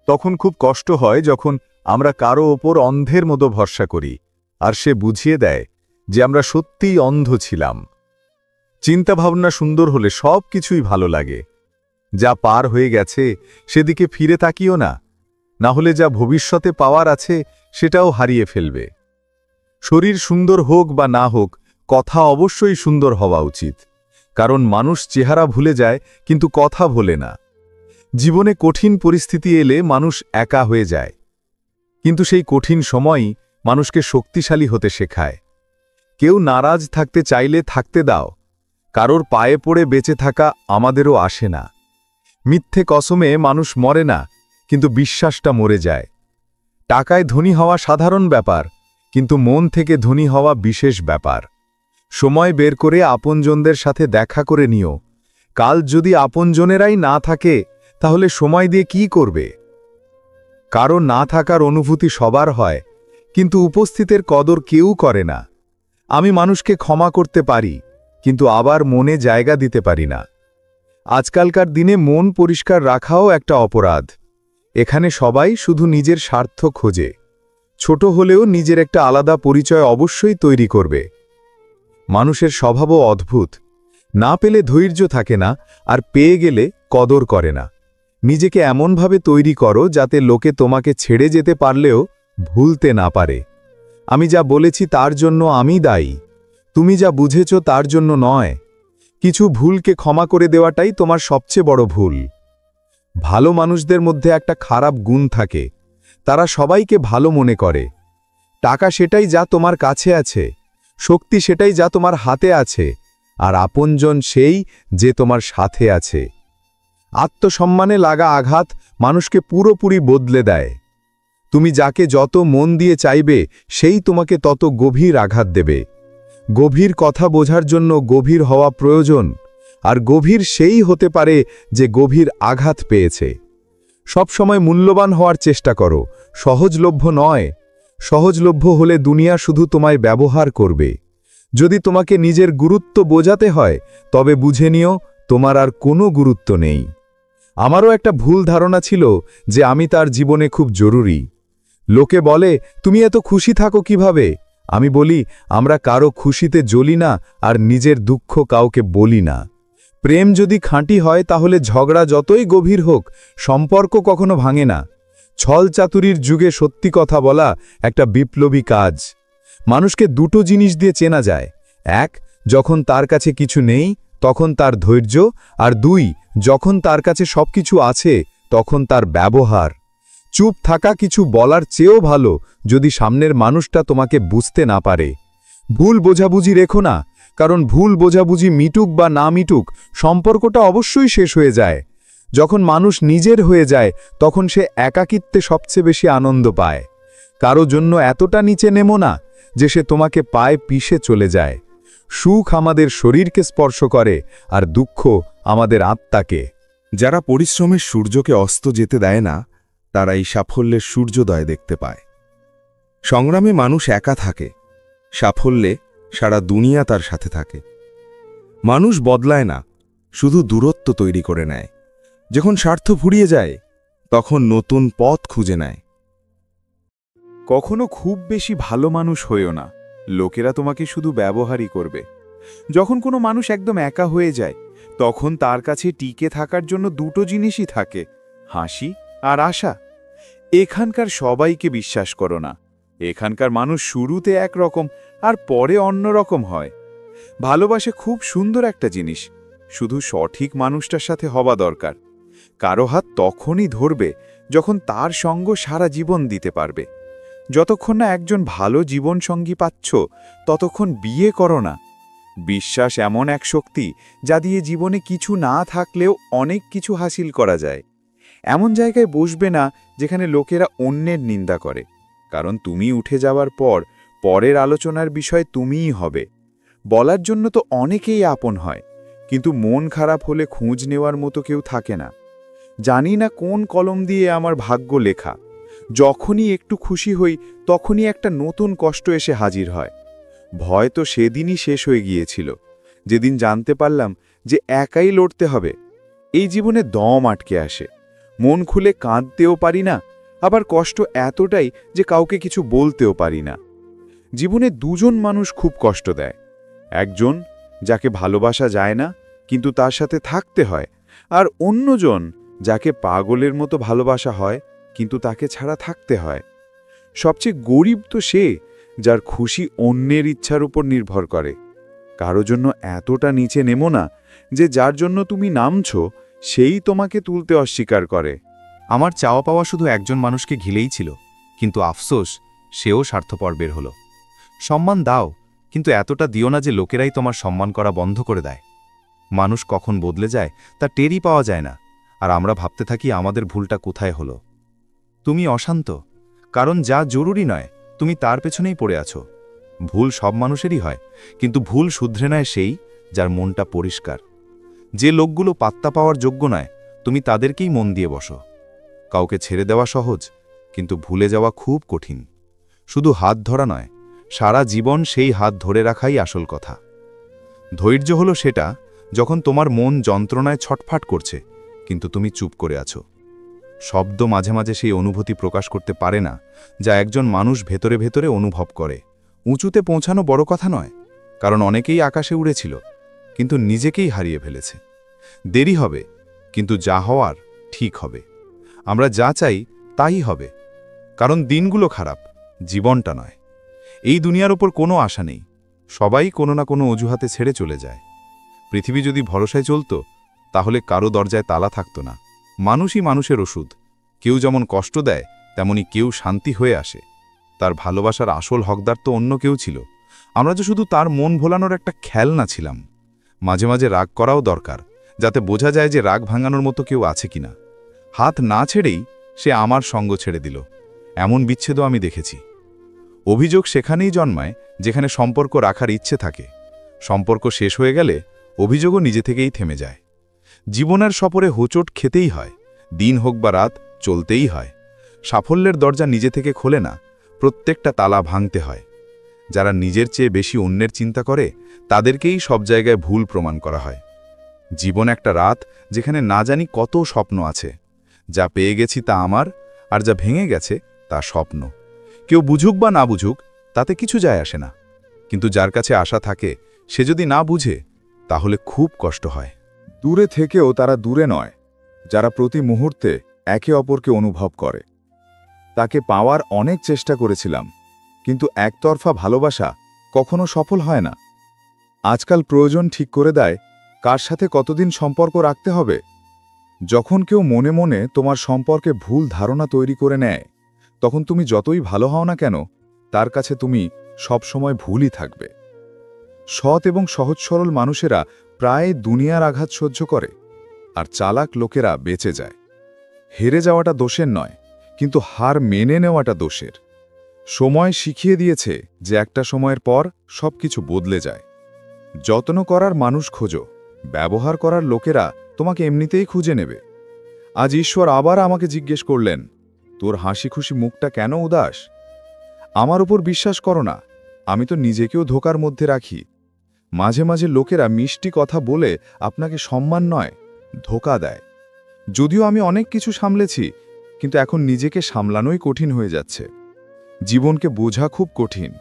তখন খুব কষ্ট হয় যখন আমরা কারো ওপর অন্ধের মতো ভরসা করি, আর সে বুঝিয়ে দেয় যে আমরা সত্যিই অন্ধ ছিলাম। চিন্তাভাবনা সুন্দর হলে সব কিছুই ভালো লাগে। যা পার হয়ে গেছে সেদিকে ফিরে তাকিও না, না হলে যা ভবিষ্যতে পাওয়ার আছে সেটাও হারিয়ে ফেলবে। শরীর সুন্দর হোক বা না হোক, কথা অবশ্যই সুন্দর হওয়া উচিত, কারণ মানুষ চেহারা ভুলে যায় কিন্তু কথা ভোলে না। জীবনে কঠিন পরিস্থিতি এলে মানুষ একা হয়ে যায়, কিন্তু সেই কঠিন সময়ই মানুষকে শক্তিশালী হতে শেখায়। কেউ নারাজ থাকতে চাইলে থাকতে দাও, কারোর পায়ে পড়ে বেঁচে থাকা আমাদেরও আসে না। মিথ্যে কসমে মানুষ মরে না, কিন্তু বিশ্বাসটা মরে যায়। টাকায় ধনী হওয়া সাধারণ ব্যাপার, কিন্তু মন থেকে ধনী হওয়া বিশেষ ব্যাপার। সময় বের করে আপনজনদের সাথে দেখা করে নিও। কাল যদি আপনজনেরাই না থাকে, তাহলে সময় দিয়ে কি করবে? কারো না থাকার অনুভূতি সবার হয়, কিন্তু উপস্থিতের কদর কেউ করে না। আমি মানুষকে ক্ষমা করতে পারি, কিন্তু আবার মনে জায়গা দিতে পারি না। আজকালকার দিনে মন পরিষ্কার রাখাও একটা অপরাধ। এখানে সবাই শুধু নিজের স্বার্থ খোঁজে। ছোট হলেও নিজের একটা আলাদা পরিচয় অবশ্যই তৈরি করবে। মানুষের স্বভাবও অদ্ভুত। না পেলে ধৈর্য থাকে না, আর পেয়ে গেলে কদর করে না। নিজেকে এমনভাবে তৈরি করো যাতে লোকে তোমাকে ছেড়ে যেতে পারলেও ভুলতে না পারে। আমি যা বলেছি তার জন্য আমি দায়ী, তুমি যা বুঝেছ তার জন্য নয়। কিছু ভুলকে ক্ষমা করে দেওয়াটাই তোমার সবচেয়ে বড় ভুল। ভালো মানুষদের মধ্যে একটা খারাপ গুণ থাকে, তারা সবাইকে ভালো মনে করে। টাকা সেটাই যা তোমার কাছে আছে, শক্তি সেটাই যা তোমার হাতে আছে, আর আপনজন সেই যে তোমার সাথে আছে। আত্মসম্মানে লাগা আঘাত মানুষকে পুরোপুরি বদলে দেয়। তুমি যাকে যত মন দিয়ে চাইবে, সেই তোমাকে তত গভীর আঘাত দেবে। গভীর কথা বোঝার জন্য গভীর হওয়া প্রয়োজন, আর গভীর সেই হতে পারে যে গভীর আঘাত পেয়েছে। সবসময় মূল্যবান হওয়ার চেষ্টা করো, সহজলভ্য নয়। সহজলভ্য হলে দুনিয়া শুধু তোমায় ব্যবহার করবে। যদি তোমাকে নিজের গুরুত্ব বোঝাতে হয়, তবে বুঝে নিও তোমার আর কোনো গুরুত্ব নেই। আমারও একটা ভুল ধারণা ছিল যে আমি তার জীবনে খুব জরুরি। লোকে বলে, তুমি এত খুশি থাকো কিভাবে? আমি বলি, আমরা কারো খুশিতে জ্বলি না, আর নিজের দুঃখ কাউকে বলি না। প্রেম যদি খাঁটি হয়, তাহলে ঝগড়া যতই গভীর হোক, সম্পর্ক কখনো ভাঙে না। ছল চাতুরির যুগে সত্যি কথা বলা একটা বিপ্লবী কাজ। মানুষকে দুটো জিনিস দিয়ে চেনা যায়। এক, যখন তার কাছে কিছু নেই তখন তার ধৈর্য, আর দুই, যখন তার কাছে সবকিছু আছে তখন তার ব্যবহার। চুপ থাকা কিছু বলার চেয়েও ভালো যদি সামনের মানুষটা তোমাকে বুঝতে না পারে। ভুল বোঝাবুঝি রেখো না, কারণ ভুল বোঝাবুঝি মিটুক বা না মিটুক, সম্পর্কটা অবশ্যই শেষ হয়ে যায়। যখন মানুষ নিজের হয়ে যায়, তখন সে একাকিত্বে সবচেয়ে বেশি আনন্দ পায়। কারো জন্য এতটা নিচে নেমো না যে সে তোমাকে পায়ে পিষে চলে যায়। সুখ আমাদের শরীরকে স্পর্শ করে, আর দুঃখ আমাদের আত্মাকে। যারা পরিশ্রমের সূর্যকে অস্ত যেতে দেয় না, তারা এই সাফল্যের সূর্যোদয় দেখতে পায়। সংগ্রামে মানুষ একা থাকে, সাফল্যে সারা দুনিয়া তার সাথে থাকে। মানুষ বদলায় না, শুধু দূরত্ব তৈরি করে নেয়। যখন স্বার্থ ফুরিয়ে যায়, তখন নতুন পথ খুঁজে নেয়। কখনো খুব বেশি ভালো মানুষ হইও না, লোকেরা তোমাকে শুধু ব্যবহারই করবে। যখন কোনো মানুষ একদম একা হয়ে যায়, তখন তার কাছে টিকে থাকার জন্য দুটো জিনিসই থাকে, হাসি আর আশা। এখানকার সবাইকে বিশ্বাস করো না। এখানকার মানুষ শুরুতে একরকম আর পরে অন্যরকম হয়। ভালোবাসা খুব সুন্দর একটা জিনিস, শুধু সঠিক মানুষটার সাথে হওয়া দরকার। কারো হাত তখনই ধরবে যখন তার সঙ্গ সারা জীবন দিতে পারবে। যতক্ষণ না একজন ভালো জীবনসঙ্গী পাচ্ছ, ততক্ষণ বিয়ে করো না। বিশ্বাস এমন এক শক্তি যা দিয়ে জীবনে কিছু না থাকলেও অনেক কিছু হাসিল করা যায়। এমন জায়গায় বসবে না যেখানে লোকেরা অন্যের নিন্দা করে, কারণ তুমি উঠে যাওয়ার পর পরের আলোচনার বিষয় তুমিই হবে। বলার জন্য তো অনেকেই আপন হয়, কিন্তু মন খারাপ হলে খোঁজ নেওয়ার মতো কেউ থাকে না। জানি না কোন কলম দিয়ে আমার ভাগ্য লেখা, যখনই একটু খুশি হই তখনই একটা নতুন কষ্ট এসে হাজির হয়। ভয় তো সেদিনই শেষ হয়ে গিয়েছিল, যেদিন জানতে পারলাম যে একাই লড়তে হবে। এই জীবনে দম আটকে আসে, মন খুলে কাঁদতেও পারি না, আবার কষ্ট এতটাই যে কাউকে কিছু বলতেও পারি না। জীবনে দুজন মানুষ খুব কষ্ট দেয়, একজন যাকে ভালোবাসা যায় না কিন্তু তার সাথে থাকতে হয়, আর অন্যজন যাকে পাগলের মতো ভালোবাসা হয় কিন্তু তাকে ছাড়া থাকতে হয়। সবচেয়ে গরিব তো সে যার খুশি অন্যের ইচ্ছার উপর নির্ভর করে। কারো জন্য এতটা নিচে নেমো না যে যার জন্য তুমি নামছো সেই তোমাকে তুলতে অস্বীকার করে। আমার চাওয়া পাওয়া শুধু একজন মানুষকে ঘিলেই ছিল, কিন্তু আফসোস সেও স্বার্থপর বের হলো। সম্মান দাও, কিন্তু এতটা দিও না যে লোকেরাই তোমার সম্মান করা বন্ধ করে দেয়। মানুষ কখন বদলে যায় তা টেরই পাওয়া যায় না, আর আমরা ভাবতে থাকি আমাদের ভুলটা কোথায় হলো। তুমি অশান্ত, কারণ যা জরুরি নয় তুমি তার পেছনেই পড়ে আছো। ভুল সব মানুষেরই হয়, কিন্তু ভুল শুধরে নেয় সেই যার মনটা পরিষ্কার। যে লোকগুলো পাত্তা পাওয়ার যোগ্য নয় তুমি তাদেরকেই মন দিয়ে বসো। কাউকে ছেড়ে দেওয়া সহজ, কিন্তু ভুলে যাওয়া খুব কঠিন। শুধু হাত ধরা নয়, সারা জীবন সেই হাত ধরে রাখাই আসল কথা। ধৈর্য হলো সেটা যখন তোমার মন যন্ত্রণায় ছটফাট করছে কিন্তু তুমি চুপ করে আছো। শব্দ মাঝে মাঝে সেই অনুভূতি প্রকাশ করতে পারে না যা একজন মানুষ ভেতরে ভেতরে অনুভব করে। উঁচুতে পৌঁছানো বড় কথা নয়, কারণ অনেকেই আকাশে উড়েছিল কিন্তু নিজেকেই হারিয়ে ফেলেছে। দেরি হবে, কিন্তু যা হওয়ার ঠিক হবে। আমরা যা চাই তাই হবে, কারণ দিনগুলো খারাপ, জীবনটা নয়। এই দুনিয়ার ওপর কোনো আশা নেই, সবাই কোনো না কোনো অজুহাতে ছেড়ে চলে যায়। পৃথিবী যদি ভরসায় চলত তাহলে কারো দরজায় তালা থাকত না। মানুষই মানুষের ওষুধ, কেউ যেমন কষ্ট দেয় তেমনি কেউ শান্তি হয়ে আসে। তার ভালোবাসার আসল হকদার তো অন্য কেউ ছিল, আমরা যে শুধু তার মন ভোলানোর একটা খেলনা ছিলাম। মাঝে মাঝে রাগ করাও দরকার, যাতে বোঝা যায় যে রাগ ভাঙানোর মতো কেউ আছে কিনা। হাত না ছেড়েই সে আমার সঙ্গ ছেড়ে দিল, এমন বিচ্ছেদও আমি দেখেছি। অভিযোগ সেখানেই জন্মায় যেখানে সম্পর্ক রাখার ইচ্ছে থাকে। সম্পর্ক শেষ হয়ে গেলে অভিযোগও নিজে থেকেই থেমে যায়। জীবনের সফরে হোঁচট খেতেই হয়, দিন হোক বা রাত চলতেই হয়। সাফল্যের দরজা নিজে থেকে খোলে না, প্রত্যেকটা তালা ভাঙতে হয়। যারা নিজের চেয়ে বেশি অন্যের চিন্তা করে তাদেরকেই সব জায়গায় ভুল প্রমাণ করা হয়। জীবন একটা রাত যেখানে না জানি কত স্বপ্ন আছে। যা পেয়ে গেছি তা আমার, আর যা ভেঙে গেছে তা স্বপ্ন। কেউ বুঝুক বা না বুঝুক তাতে কিছু যায় আসে না, কিন্তু যার কাছে আশা থাকে সে যদি না বুঝে তাহলে খুব কষ্ট হয়। দূরে থেকেও তারা দূরে নয়, যারা প্রতি মুহূর্তে একে অপরকে অনুভব করে। তাকে পাওয়ার অনেক চেষ্টা করেছিলাম, কিন্তু একতরফা ভালোবাসা কখনো সফল হয় না। আজকাল প্রয়োজন ঠিক করে দেয় কার সাথে কতদিন সম্পর্ক রাখতে হবে। যখন কেউ মনে মনে তোমার সম্পর্কে ভুল ধারণা তৈরি করে নেয়, তখন তুমি যতই ভালো হও না কেন তার কাছে তুমি সবসময় ভুলই থাকবে। সৎ এবং সহজ সরল মানুষেরা প্রায় দুনিয়ার আঘাত সহ্য করে, আর চালাক লোকেরা বেঁচে যায়। হেরে যাওয়াটা দোষের নয়, কিন্তু হার মেনে নেওয়াটা দোষের। সময় শিখিয়ে দিয়েছে যে একটা সময়ের পর সবকিছু বদলে যায়। যত্ন করার মানুষ খোঁজো, ব্যবহার করার লোকেরা তোমাকে এমনিতেই খুঁজে নেবে। আজ ঈশ্বর আবার আমাকে জিজ্ঞেস করলেন, তোর হাসি খুশি মুখটা কেন উদাস? আমার উপর বিশ্বাস করো না, আমি তো নিজেকেও ধোকার মধ্যে রাখি। মাঝে মাঝে লোকেরা মিষ্টি কথা বলে আপনাকে সম্মান নয়, ধোকা দেয়। যদিও আমি অনেক কিছু সামলেছি, কিন্তু এখন নিজেকে সামলানোই কঠিন হয়ে যাচ্ছে। জীবনকে বোঝা খুব কঠিন।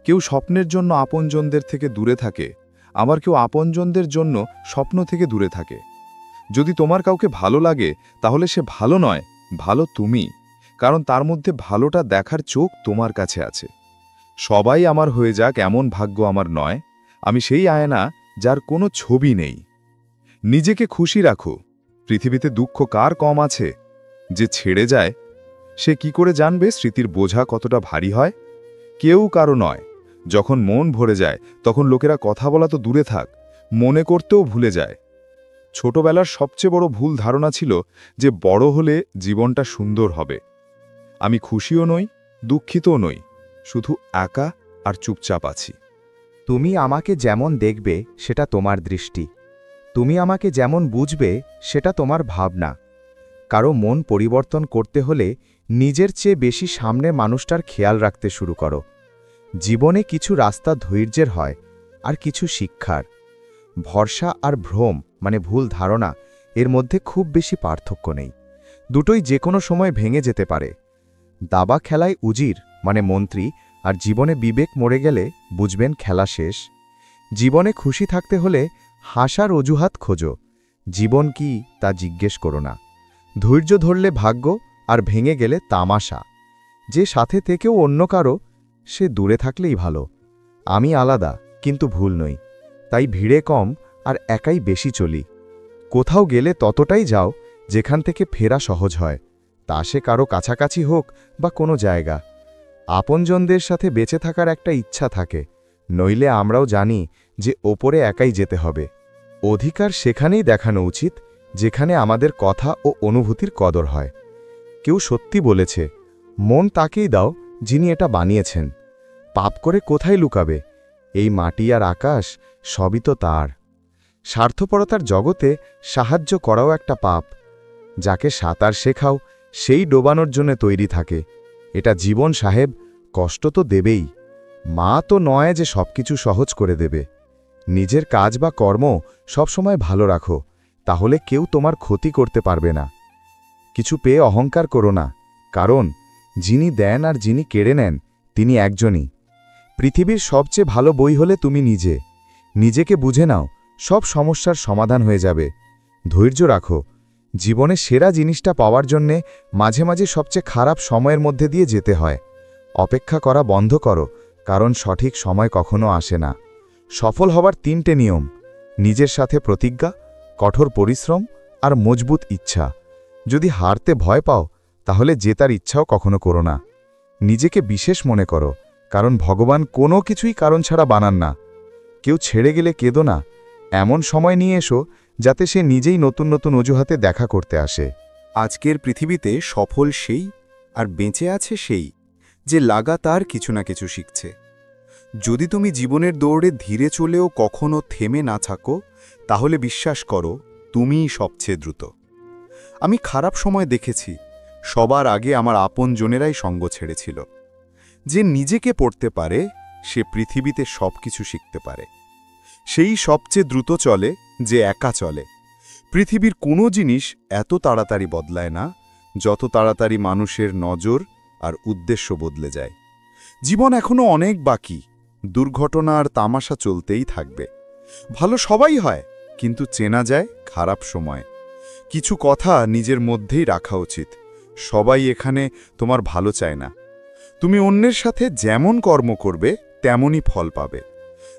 কেউ স্বপ্নের জন্য আপনজনদের থেকে দূরে থাকে, আবার কেউ আপনজনদের জন্য স্বপ্ন থেকে দূরে থাকে। যদি তোমার কাউকে ভালো লাগে তাহলে সে ভালো নয়, ভালো তুমি, কারণ তার মধ্যে ভালোটা দেখার চোখ তোমার কাছে আছে। সবাই আমার হয়ে যাক এমন ভাগ্য আমার নয়। আমি সেই আয়না যার কোনো ছবি নেই। নিজেকে খুশি রাখো। পৃথিবীতে দুঃখ কার কম আছে? যে ছেড়ে যায় সে কি করে জানবে স্মৃতির বোঝা কতটা ভারী হয়? কেউ কারো নয়। যখন মন ভরে যায় তখন লোকেরা কথা বলা তো দূরে থাক, মনে করতেও ভুলে যায়। ছোটবেলার সবচেয়ে বড় ভুল ধারণা ছিল যে বড় হলে জীবনটা সুন্দর হবে। আমি খুশিও নই, দুঃখিতও নই, শুধু একা আর চুপচাপ আছি। তুমি আমাকে যেমন দেখবে সেটা তোমার দৃষ্টি, তুমি আমাকে যেমন বুঝবে সেটা তোমার ভাবনা। কারো মন পরিবর্তন করতে হলে নিজের চেয়ে বেশি সামনে মানুষটার খেয়াল রাখতে শুরু করো। জীবনে কিছু রাস্তা ধৈর্যের হয় আর কিছু শিক্ষার। ভরসা আর ভ্রম মানে ভুল ধারণা, এর মধ্যে খুব বেশি পার্থক্য নেই। দুটোই যে কোনো সময় ভেঙে যেতে পারে। দাবা খেলায় উজির মানে মন্ত্রী, আর জীবনে বিবেক মরে গেলে বুঝবেন খেলা শেষ। জীবনে খুশি থাকতে হলে হাসার অজুহাত খোঁজো, জীবন কি তা জিজ্ঞেস করো না। ধৈর্য ধরলে ভাগ্য, আর ভেঙে গেলে তামাশা। যে সাথে থেকেও অন্য কারো, সে দূরে থাকলেই ভালো। আমি আলাদা কিন্তু ভুল নই, তাই ভিড়ে কম আর একাই বেশি চলি। কোথাও গেলে ততটাই যাও যেখান থেকে ফেরা সহজ হয়, তা সে কারো কাছাকাছি হোক বা কোনো জায়গা। আপনজনদের সাথে বেঁচে থাকার একটা ইচ্ছা থাকে, নইলে আমরাও জানি যে ওপরে একাই যেতে হবে। অধিকার সেখানেই দেখানো উচিত যেখানে আমাদের কথা ও অনুভূতির কদর হয়। কেউ সত্যি বলেছে, মন তাকেই দাও যিনি এটা বানিয়েছেন। পাপ করে কোথায় লুকাবে? এই মাটি আর আকাশ সবই তো তার। স্বার্থপরতার জগতে সাহায্য করাও একটা পাপ। যাকে সাঁতার শেখাও সেই ডোবানোর জন্য তৈরি থাকে। এটা জীবন সাহেব, কষ্ট তো দেবেই। মা তো নয় যে সবকিছু সহজ করে দেবে। নিজের কাজ বা কর্ম সবসময় ভালো রাখো, তাহলে কেউ তোমার ক্ষতি করতে পারবে না। কিছু পেয়ে অহংকার করো না, কারণ যিনি দেন আর যিনি কেড়ে নেন তিনি একজনই। পৃথিবীর সবচেয়ে ভালো বই হলে তুমি নিজে। নিজেকে বুঝে নাও, সব সমস্যার সমাধান হয়ে যাবে। ধৈর্য রাখো। জীবনে সেরা জিনিসটা পাওয়ার জন্যে মাঝে মাঝে সবচেয়ে খারাপ সময়ের মধ্যে দিয়ে যেতে হয়। অপেক্ষা করা বন্ধ করো, কারণ সঠিক সময় কখনো আসে না। সফল হবার 3টে নিয়ম: নিজের সাথে প্রতিজ্ঞা, কঠোর পরিশ্রম আর মজবুত ইচ্ছা। যদি হারতে ভয় পাও তাহলে জেতার ইচ্ছাও কখনো করো না। নিজেকে বিশেষ মনে করো, কারণ ভগবান কোনো কিছুই কারণ ছাড়া বানান না। কেউ ছেড়ে গেলে কেঁদো না, এমন সময় নিয়ে এসো যাতে সে নিজেই নতুন নতুন অজুহাতে দেখা করতে আসে। আজকের পৃথিবীতে সফল সেই আর বেঁচে আছে সেই যে লাগাতার কিছু না কিছু শিখছে। যদি তুমি জীবনের দৌড়ে ধীরে চলেও কখনো থেমে না থাকো, তাহলে বিশ্বাস করো তুমিই সবচেয়ে দ্রুত। আমি খারাপ সময় দেখেছি, সবার আগে আমার আপনজনেরাই সঙ্গ ছেড়েছিল। যে নিজেকে পড়তে পারে সে পৃথিবীতে সবকিছু শিখতে পারে। সেই সবচেয়ে দ্রুত চলে যে একা চলে। পৃথিবীর কোনো জিনিস এত তাড়াতাড়ি বদলায় না যত তাড়াতাড়ি মানুষের নজর আর উদ্দেশ্য বদলে যায়। জীবন এখনো অনেক বাকি, দুর্ঘটনা আর তামাশা চলতেই থাকবে। ভালো সবাই হয়, কিন্তু চেনা যায় খারাপ সময়। কিছু কথা নিজের মধ্যেই রাখা উচিত। সবাই এখানে তোমার ভালো চায় না। তুমি অন্যের সাথে যেমন কর্ম করবে তেমনই ফল পাবে।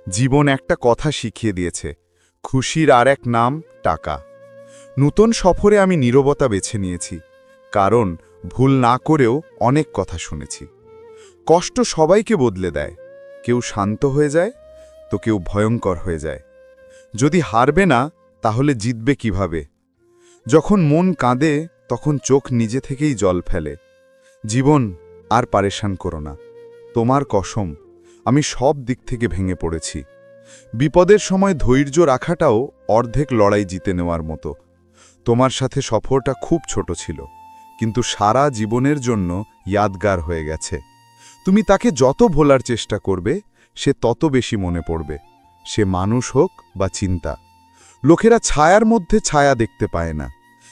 জীবন একটা কথা শিখিয়ে দিয়েছে, খুশির আর এক নাম টাকা। নূতন সফরে আমি নীরবতা বেছে নিয়েছি, কারণ ভুল না করেও অনেক কথা শুনেছি। কষ্ট সবাইকে বদলে দেয়, কেউ শান্ত হয়ে যায় তো কেউ ভয়ঙ্কর হয়ে যায়। যদি হারবে না তাহলে জিতবে কিভাবে? যখন মন কাঁদে তখন চোখ নিজে থেকেই জল ফেলে। জীবন আর পারেশান করো না, তোমার কসম আমি সব দিক থেকে ভেঙে পড়েছি। বিপদের সময় ধৈর্য রাখাটাও অর্ধেক লড়াই জিতে নেওয়ার মতো। তোমার সাথে সফরটা খুব ছোট ছিল, কিন্তু সারা জীবনের জন্য ইয়াদগার হয়ে গেছে। তুমি তাকে যত ভোলার চেষ্টা করবে সে তত বেশি মনে পড়বে, সে মানুষ হোক বা চিন্তা। লোকেরা ছায়ার মধ্যে ছায়া দেখতে পায় না,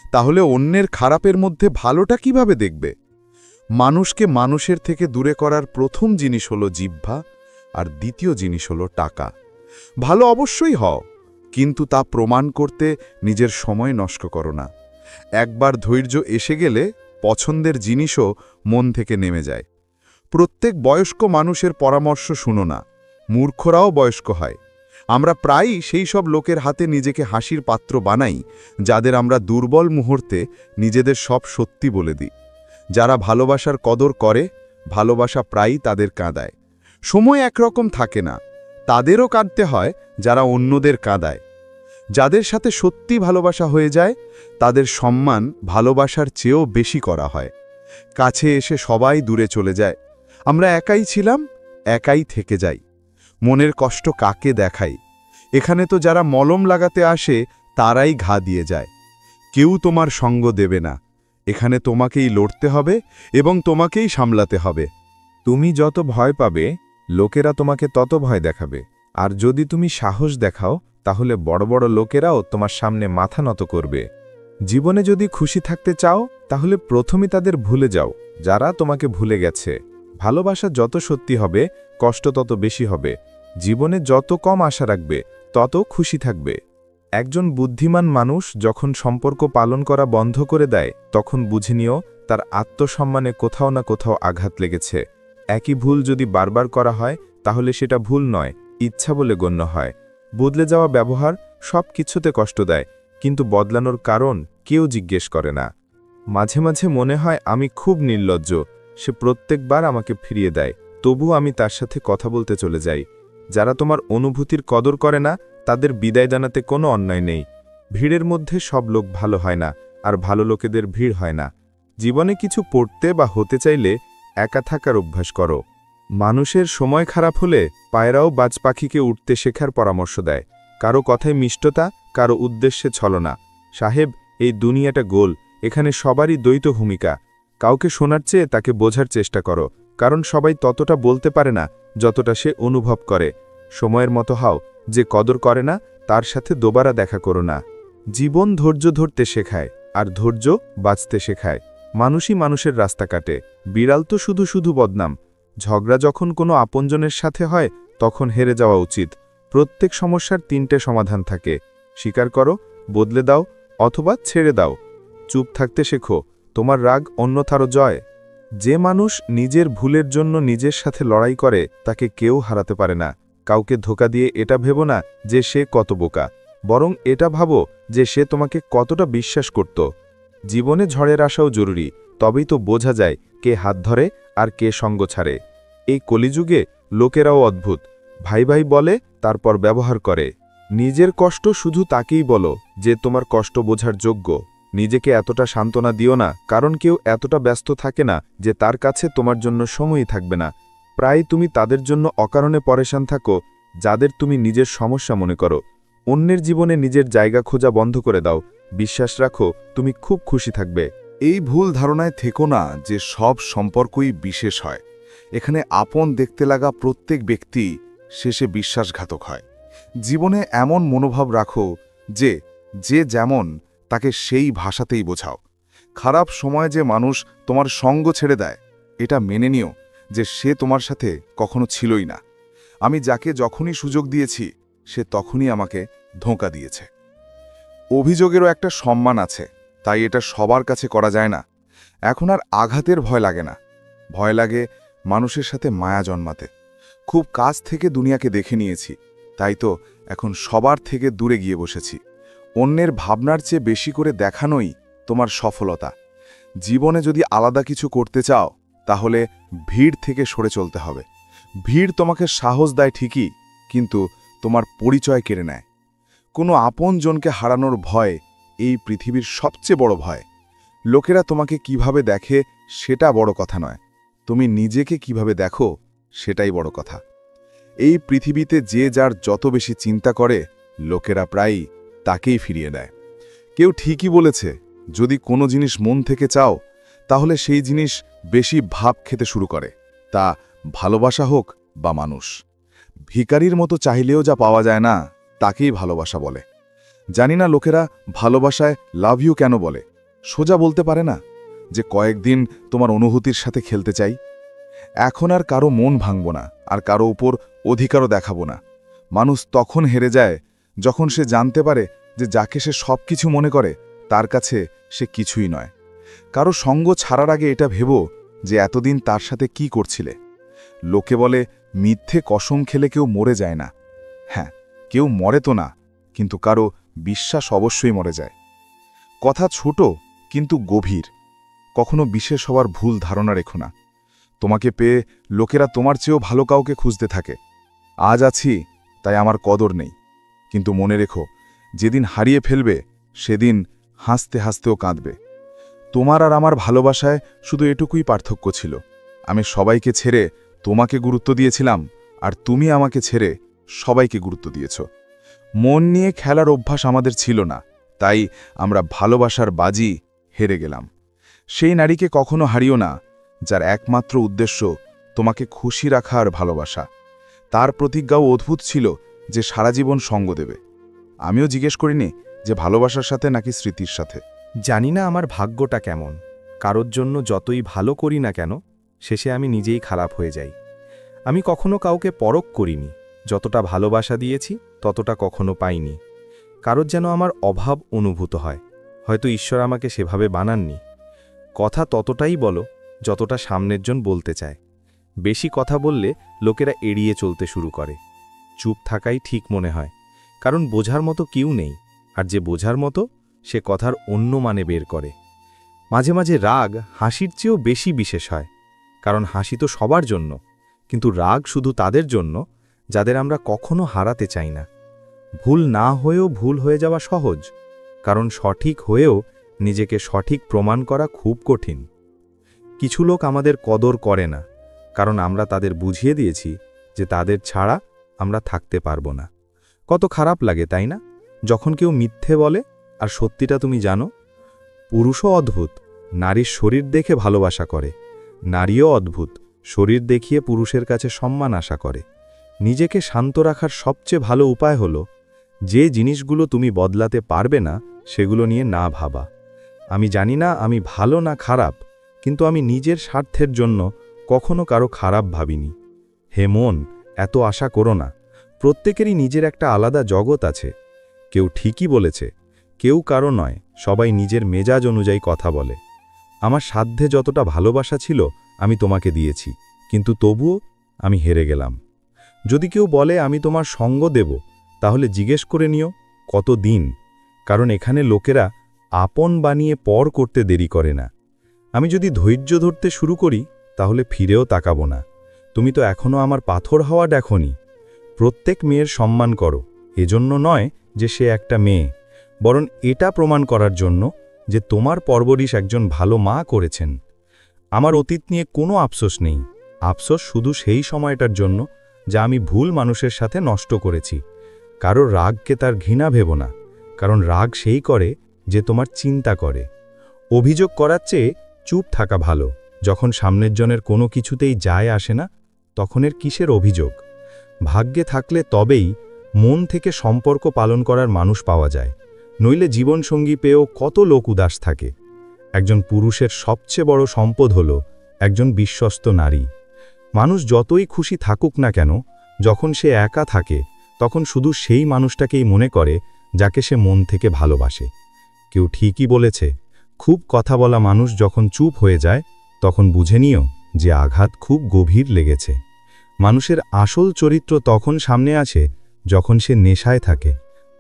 তাহলে অন্যের খারাপের মধ্যে ভালোটা কিভাবে দেখবে? মানুষকে মানুষের থেকে দূরে করার প্রথম জিনিস হলো জিহ্বা, আর দ্বিতীয় জিনিস হলো টাকা। ভালো অবশ্যই হও, কিন্তু তা প্রমাণ করতে নিজের সময় নষ্ট করো না। একবার ধৈর্য এসে গেলে পছন্দের জিনিসও মন থেকে নেমে যায়। প্রত্যেক বয়স্ক মানুষের পরামর্শ শুনো না, মূর্খরাও বয়স্ক হয়। আমরা প্রায়ই সেই সব লোকের হাতে নিজেকে হাসির পাত্র বানাই, যাদের আমরা দুর্বল মুহূর্তে নিজেদের সব সত্যি বলে দিই। যারা ভালোবাসার কদর করে, ভালোবাসা প্রায়ই তাদের কাঁদায়। সময় একরকম থাকে না, তাদেরও কাঁদতে হয় যারা অন্যদের কাঁদায়। যাদের সাথে সত্যি ভালোবাসা হয়ে যায়, তাদের সম্মান ভালোবাসার চেয়েও বেশি করা হয়। কাছে এসে সবাই দূরে চলে যায়, আমরা একাই ছিলাম, একাই থেকে যাই। মনের কষ্ট কাকে দেখাই? এখানে তো যারা মলম লাগাতে আসে তারাই ঘা দিয়ে যায়। কেউ তোমার সঙ্গ দেবে না, এখানে তোমাকেই লড়তে হবে এবং তোমাকেই সামলাতে হবে। তুমি যত ভয় পাবে, লোকেরা তোমাকে তত ভয় দেখাবে। আর যদি তুমি সাহস দেখাও, তাহলে বড় বড় লোকেরাও তোমার সামনে মাথা নত করবে। জীবনে যদি খুশি থাকতে চাও, তাহলে প্রথমে তাদের ভুলে যাও যারা তোমাকে ভুলে গেছে। ভালোবাসা যত সত্যি হবে, কষ্ট তত বেশি হবে। জীবনে যত কম আশা রাখবে, তত খুশি থাকবে। একজন বুদ্ধিমান মানুষ যখন সম্পর্ক পালন করা বন্ধ করে দেয়, তখন বুঝে নিও তার আত্মসম্মানে কোথাও না কোথাও আঘাত লেগেছে। একই ভুল যদি বারবার করা হয়, তাহলে সেটা ভুল নয়, ইচ্ছা বলে গণ্য হয়। বদলে যাওয়া ব্যবহার সব কিছুতে কষ্ট দেয়, কিন্তু বদলানোর কারণ কেউ জিজ্ঞেস করে না। মাঝে মাঝে মনে হয় আমি খুব নির্লজ্জ, সে প্রত্যেকবার আমাকে ফিরিয়ে দেয়, তবু আমি তার সাথে কথা বলতে চলে যাই। যারা তোমার অনুভূতির কদর করে না, তাদের বিদায় জানাতে কোনো অন্যায় নেই। ভিড়ের মধ্যে সব লোক ভালো হয় না, আর ভালো লোকেদের ভিড় হয় না। জীবনে কিছু পড়তে বা হতে চাইলে একা থাকার অভ্যাস করো। মানুষের সময় খারাপ হলে পায়রাও বাজ পাখিকে উঠতে শেখার পরামর্শ দেয়। কারো কথায় মিষ্টতা, কারো উদ্দেশ্যে ছলনা। সাহেব, এই দুনিয়াটা গোল, এখানে সবারই দ্বৈত ভূমিকা। কাউকে শোনার চেয়ে তাকে বোঝার চেষ্টা করো, কারণ সবাই ততটা বলতে পারে না যতটা সে অনুভব করে। সময়ের মতো হও, যে কদর করে না তার সাথে দোবারা দেখা করো না। জীবন ধৈর্য ধরতে শেখায়, আর ধৈর্য বাঁচতে শেখায়। মানুষই মানুষের রাস্তা কাটে, বিড়াল তো শুধু শুধু বদনাম। ঝগড়া যখন কোনো আপনজনের সাথে হয়, তখন হেরে যাওয়া উচিত। প্রত্যেক সমস্যার 3টে সমাধান থাকে। স্বীকার করো, বদলে দাও, অথবা ছেড়ে দাও। চুপ থাকতে শেখো, তোমার রাগ অন্যথারও জয়। যে মানুষ নিজের ভুলের জন্য নিজের সাথে লড়াই করে, তাকে কেউ হারাতে পারে না। কাউকে ধোঁকা দিয়ে এটা ভেবো না যে সে কত বোকা, বরং এটা ভাবো যে সে তোমাকে কতটা বিশ্বাস করত। জীবনে ঝড়ের আসাও জরুরি, তবেই তো বোঝা যায় কে হাত ধরে আর কে সঙ্গ ছাড়ে। এই কলিযুগে লোকেরাও অদ্ভুত, ভাই ভাই বলে তারপর ব্যবহার করে। নিজের কষ্ট শুধু তাকেই বলো যে তোমার কষ্ট বোঝার যোগ্য। নিজেকে এতটা সান্ত্বনা দিও না, কারণ কেউ এতটা ব্যস্ত থাকে না যে তার কাছে তোমার জন্য সময়ই থাকবে না। প্রায় তুমি তাদের জন্য অকারণে পরেশান থাকো, যাদের তুমি নিজের সমস্যা মনে করো। অন্যের জীবনে নিজের জায়গা খোঁজা বন্ধ করে দাও, বিশ্বাস রাখো তুমি খুব খুশি থাকবে। এই ভুল ধারণায় থেকো না যে সব সম্পর্কই বিশেষ হয়। এখানে আপন দেখতে লাগা প্রত্যেক ব্যক্তি শেষে বিশ্বাসঘাতক হয়। জীবনে এমন মনোভাব রাখো যে যে যেমন তাকে সেই ভাষাতেই বোঝাও। খারাপ সময় যে মানুষ তোমার সঙ্গ ছেড়ে দেয়, এটা মেনে নিও যে সে তোমার সাথে কখনো ছিলই না। আমি যাকে যখনই সুযোগ দিয়েছি, সে তখনই আমাকে ধোঁকা দিয়েছে। অভিযোগেরও একটা সম্মান আছে, তাই এটা সবার কাছে করা যায় না। এখন আর আঘাতের ভয় লাগে না, ভয় লাগে মানুষের সাথে মায়া জন্মাতে। খুব কাছ থেকে দুনিয়াকে দেখে নিয়েছি, তাই তো এখন সবার থেকে দূরে গিয়ে বসেছি। অন্যের ভাবনার চেয়ে বেশি করে দেখানোই তোমার সফলতা। জীবনে যদি আলাদা কিছু করতে চাও, তাহলে ভিড় থেকে সরে চলতে হবে। ভিড় তোমাকে সাহস দেয় ঠিকই, কিন্তু তোমার পরিচয় কেড়ে নেয়। কোনো আপনজনকে হারানোর ভয় এই পৃথিবীর সবচেয়ে বড় ভয়। লোকেরা তোমাকে কিভাবে দেখে সেটা বড় কথা নয়, তুমি নিজেকে কিভাবে দেখো সেটাই বড় কথা। এই পৃথিবীতে যে যার যত বেশি চিন্তা করে, লোকেরা প্রায়ই তাকেই ফিরিয়ে দেয়। কেউ ঠিকই বলেছে, যদি কোনো জিনিস মন থেকে চাও, তাহলে সেই জিনিস বেশি ভাব খেতে শুরু করে, তা ভালোবাসা হোক বা মানুষ। ভিখারির মতো চাইলেও যা পাওয়া যায় না, তাকেই ভালোবাসা বলে। জানি না লোকেরা ভালোবাসায় লাভ ইউ কেন বলে, সোজা বলতে পারে না যে কয়েকদিন তোমার অনুভূতির সাথে খেলতে চাই। এখন আর কারো মন ভাঙব না, আর কারো উপর অধিকারও দেখাবো না। মানুষ তখন হেরে যায় যখন সে জানতে পারে যে যাকে সে সব কিছু মনে করে তার কাছে সে কিছুই নয়। কারো সঙ্গ ছাড়ার আগে এটা ভেবো যে এতদিন তার সাথে কি করছিলে। লোকে বলে মিথ্যে কসম খেলে কেউ মরে যায় না। হ্যাঁ, কেউ মরে তো না, কিন্তু কারো বিশ্বাস অবশ্যই মরে যায়। কথা ছোট কিন্তু গভীর। কখনো বিশেষ হওয়ার ভুল ধারণা রেখো না। তোমাকে পেয়ে লোকেরা তোমার চেয়েও ভালো কাউকে খুঁজতে থাকে। আজ আছি তাই আমার কদর নেই, কিন্তু মনে রেখো যেদিন হারিয়ে ফেলবে সেদিন হাসতে হাসতেও কাঁদবে। তোমার আর আমার ভালোবাসায় শুধু এটুকুই পার্থক্য ছিল, আমি সবাইকে ছেড়ে তোমাকে গুরুত্ব দিয়েছিলাম আর তুমি আমাকে ছেড়ে সবাইকে গুরুত্ব দিয়েছ। মন নিয়ে খেলার অভ্যাস আমাদের ছিল না, তাই আমরা ভালোবাসার বাজি হেরে গেলাম। সেই নারীকে কখনো হারিও না যার একমাত্র উদ্দেশ্য তোমাকে খুশি রাখা আর ভালোবাসা। তার প্রতিজ্ঞাও অদ্ভুত ছিল যে সারা জীবন সঙ্গ দেবে। আমিও জিজ্ঞেস করিনি যে ভালোবাসার সাথে নাকি স্মৃতির সাথে। জানি না আমার ভাগ্যটা কেমন, কারোর জন্য যতই ভালো করি না কেন শেষে আমি নিজেই খারাপ হয়ে যাই। আমি কখনো কাউকে পরখ করিনি, যতটা ভালোবাসা দিয়েছি ততটা কখনো পাইনি। কারোর যেন আমার অভাব অনুভূত হয়, হয়তো ঈশ্বর আমাকে সেভাবে বানাননি। কথা ততটাই বলো যতটা সামনের জন বলতে চায়। বেশি কথা বললে লোকেরা এড়িয়ে চলতে শুরু করে। চুপ থাকাই ঠিক মনে হয়, কারণ বোঝার মতো কেউ নেই, আর যে বোঝার মতো সে কথার অন্য মানে বের করে। মাঝে মাঝে রাগ হাসির চেয়েও বেশি বিশেষ হয়, কারণ হাসি তো সবার জন্য, কিন্তু রাগ শুধু তাদের জন্য যাদের আমরা কখনো হারাতে চাই না। ভুল না হয়েও ভুল হয়ে যাওয়া সহজ, কারণ সঠিক হয়েও নিজেকে সঠিক প্রমাণ করা খুব কঠিন। কিছু লোক আমাদের কদর করে না, কারণ আমরা তাদের বুঝিয়ে দিয়েছি যে তাদের ছাড়া আমরা থাকতে পারবো না। কত খারাপ লাগে তাই না, যখন কেউ মিথ্যে বলে আর সত্যিটা তুমি জানো। পুরুষও অদ্ভুত, নারীর শরীর দেখে ভালোবাসা করে। নারীও অদ্ভুত, শরীর দেখিয়ে পুরুষের কাছে সম্মান আশা করে। নিজেকে শান্ত রাখার সবচেয়ে ভালো উপায় হলো যে জিনিসগুলো তুমি বদলাতে পারবে না সেগুলো নিয়ে না ভাবা। আমি জানি না আমি ভালো না খারাপ, কিন্তু আমি নিজের স্বার্থের জন্য কখনো কারো খারাপ ভাবিনি। হে মন, এত আশা করো না। প্রত্যেকেরই নিজের একটা আলাদা জগৎ আছে। কেউ ঠিকই বলেছে, কেউ কারো নয়, সবাই নিজের মেজাজ অনুযায়ী কথা বলে। আমার সাধ্যে যতটা ভালোবাসা ছিল আমি তোমাকে দিয়েছি, কিন্তু তবুও আমি হেরে গেলাম। যদি কেউ বলে আমি তোমার সঙ্গ দেব, তাহলে জিজ্ঞেস করে নিও কত দিন, কারণ এখানে লোকেরা আপন বানিয়ে পর করতে দেরি করে না। আমি যদি ধৈর্য ধরতে শুরু করি তাহলে ফিরেও তাকাবো না। তুমি তো এখনো আমার পাথর হওয়া দেখোনি। প্রত্যেক মেয়ের সম্মান করো, এজন্য নয় যে সে একটা মেয়ে, বরং এটা প্রমাণ করার জন্য যে তোমার পরবরিশ একজন ভালো মা করেছেন। আমার অতীত নিয়ে কোনো আফসোস নেই, আফসোস শুধু সেই সময়টার জন্য যা আমি ভুল মানুষের সাথে নষ্ট করেছি। কারো রাগকে তার ঘৃণা ভেবো না, কারণ রাগ সেই করে যে তোমার চিন্তা করে। অভিযোগ করার চেয়ে চুপ থাকা ভালো। যখন সামনের জনের কোনো কিছুতেই যায় আসে না, তখন এর কিসের অভিযোগ? ভাগ্যে থাকলে তবেই মন থেকে সম্পর্ক পালন করার মানুষ পাওয়া যায়, নইলে জীবনসঙ্গী পেয়েও কত লোক উদাস থাকে। একজন পুরুষের সবচেয়ে বড় সম্পদ হল একজন বিশ্বস্ত নারী। মানুষ যতই খুশি থাকুক না কেন, যখন সে একা থাকে তখন শুধু সেই মানুষটাকেই মনে করে যাকে সে মন থেকে ভালোবাসে। কেউ ঠিকই বলেছে, খুব কথা বলা মানুষ যখন চুপ হয়ে যায় তখন বুঝে নিও যে আঘাত খুব গভীর লেগেছে। মানুষের আসল চরিত্র তখন সামনে আসে যখন সে নেশায় থাকে,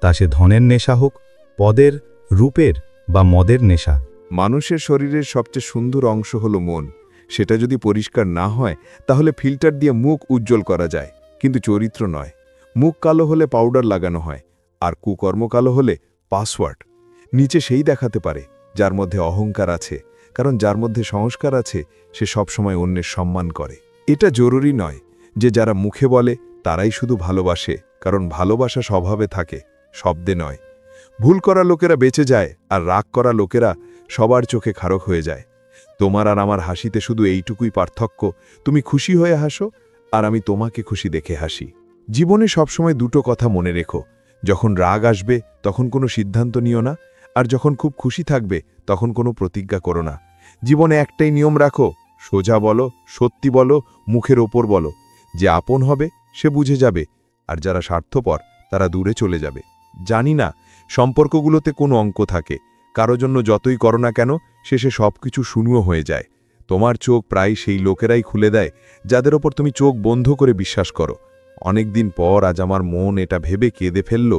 তা সে ধনের নেশা হোক, পদের, রূপের বা মদের নেশা। মানুষের শরীরের সবচেয়ে সুন্দর অংশ হলো মন। সেটা যদি পরিষ্কার না হয় তাহলে ফিল্টার দিয়ে মুখ উজ্জ্বল করা যায়, কিন্তু চরিত্র নয়। মুখ কালো হলে পাউডার লাগানো হয়, আর কুকর্ম কালো হলে পাসওয়ার্ড। নিচে সেই দেখাতে পারে যার মধ্যে অহংকার আছে, কারণ যার মধ্যে সংস্কার আছে সে সবসময় অন্যের সম্মান করে। এটা জরুরি নয় যে যারা মুখে বলে তারাই শুধু ভালোবাসে, কারণ ভালোবাসা স্বভাবে থাকে, শব্দে নয়। ভুল করা লোকেরা বেঁচে যায়, আর রাগ করা লোকেরা সবার চোখে খারক হয়ে যায়। তোমার আর আমার হাসিতে শুধু এইটুকুই পার্থক্য, তুমি খুশি হয়ে হাসো আর আমি তোমাকে খুশি দেখে হাসি। জীবনে সবসময় দুটো কথা মনে রেখো, যখন রাগ আসবে তখন কোনো সিদ্ধান্ত নিও না, আর যখন খুব খুশি থাকবে তখন কোনো প্রতিজ্ঞা করো না। জীবনে একটাই নিয়ম রাখো, সোজা বলো, সত্যি বলো, মুখের ওপর বলো। যে আপন হবে সে বুঝে যাবে, আর যারা স্বার্থপর তারা দূরে চলে যাবে। জানি না সম্পর্কগুলোতে কোনো অঙ্ক থাকে, কারো জন্য যতই করো না কেন শেষে সবকিছু শূন্য হয়ে যায়। তোমার চোখ প্রায় সেই লোকেরাই খুলে দেয় যাদের ওপর তুমি চোখ বন্ধ করে বিশ্বাস করো। অনেকদিন পর আজ আমার মন এটা ভেবে কেঁদে ফেলল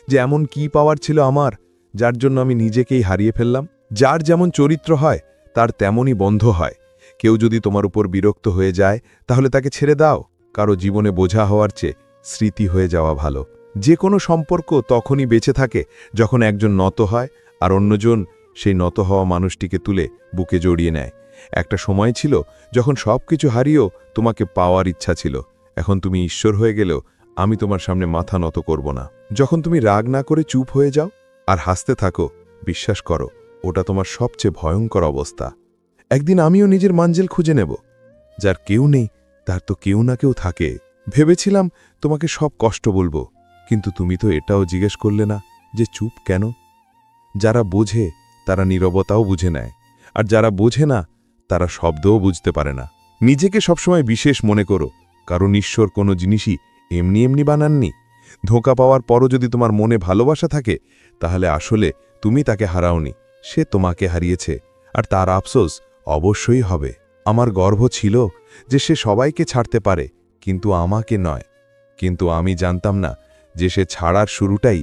যে এমন কি পাওয়ার ছিল আমার, যার জন্য আমি নিজেকেই হারিয়ে ফেললাম। যার যেমন চরিত্র হয় তার তেমনই বন্ধ হয়। কেউ যদি তোমার উপর বিরক্ত হয়ে যায় তাহলে তাকে ছেড়ে দাও। কারো জীবনে বোঝা হওয়ার চেয়ে স্মৃতি হয়ে যাওয়া ভালো। যে কোনো সম্পর্ক তখনই বেঁচে থাকে যখন একজন নত হয় আর অন্যজন সেই নত হওয়া মানুষটিকে তুলে বুকে জড়িয়ে নেয়। একটা সময় ছিল যখন সব কিছু হারিয়েও তোমাকে পাওয়ার ইচ্ছা ছিল। এখন তুমি ঈশ্বর হয়ে গেলেও আমি তোমার সামনে মাথা নত করব না। যখন তুমি রাগ না করে চুপ হয়ে যাও আর হাসতে থাকো, বিশ্বাস করো ওটা তোমার সবচেয়ে ভয়ঙ্কর অবস্থা। একদিন আমিও নিজের মাঞ্জেল খুঁজে নেব। যার কেউ নেই তার তো কেউ না কেউ থাকে। ভেবেছিলাম তোমাকে সব কষ্ট বলবো, কিন্তু তুমি তো এটাও জিজ্ঞেস করলে না যে চুপ কেন। যারা বোঝে তারা নীরবতাও বুঝে নেয়, আর যারা বোঝে না তারা শব্দও বুঝতে পারে না। নিজেকে সবসময় বিশেষ মনে করো, কারণ ঈশ্বর কোনো জিনিসই এমনি এমনি বানাননি। ধোঁকা পাওয়ার পরও যদি তোমার মনে ভালোবাসা থাকে তাহলে আসলে তুমি তাকে হারাওনি, সে তোমাকে হারিয়েছে, আর তার আফসোস অবশ্যই হবে। আমার গর্ব ছিল যে সে সবাইকে ছাড়তে পারে, কিন্তু আমাকে নয়। কিন্তু আমি জানতাম না যে সে ছাড়ার শুরুটাই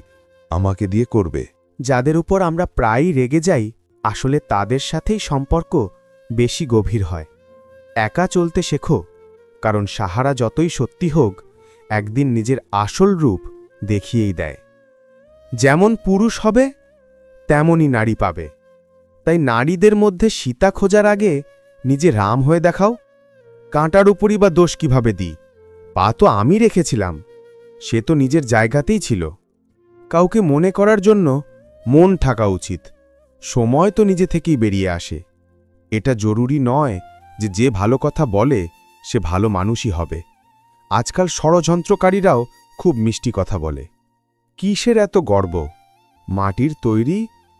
আমাকে দিয়ে করবে। যাদের উপর আমরা প্রায়ই রেগে যাই, আসলে তাদের সাথেই সম্পর্ক বেশি গভীর হয়। একা চলতে শেখো, কারণ সাহারা যতই সত্যি হোক একদিন নিজের আসল রূপ দেখিয়েই দেয়। যেমন পুরুষ হবে তেমনই নারী পাবে। তাই নারীদের মধ্যে সীতা খোঁজার আগে নিজে রাম হয়ে দেখাও। কাঁটার উপরই বা দোষ কিভাবে দিই? পা তো আমি রেখেছিলাম, সে তো নিজের জায়গাতেই ছিল। কাউকে মনে করার জন্য মন থাকা উচিত। সময় তো নিজে থেকেই বেরিয়ে আসে। এটা জরুরি নয় যে যে ভালো কথা বলে সে ভালো মানুষই হবে। আজকাল ষড়যন্ত্রকারীরাও খুব মিষ্টি কথা বলে। কিসের এত গর্ব? মাটির তৈরি,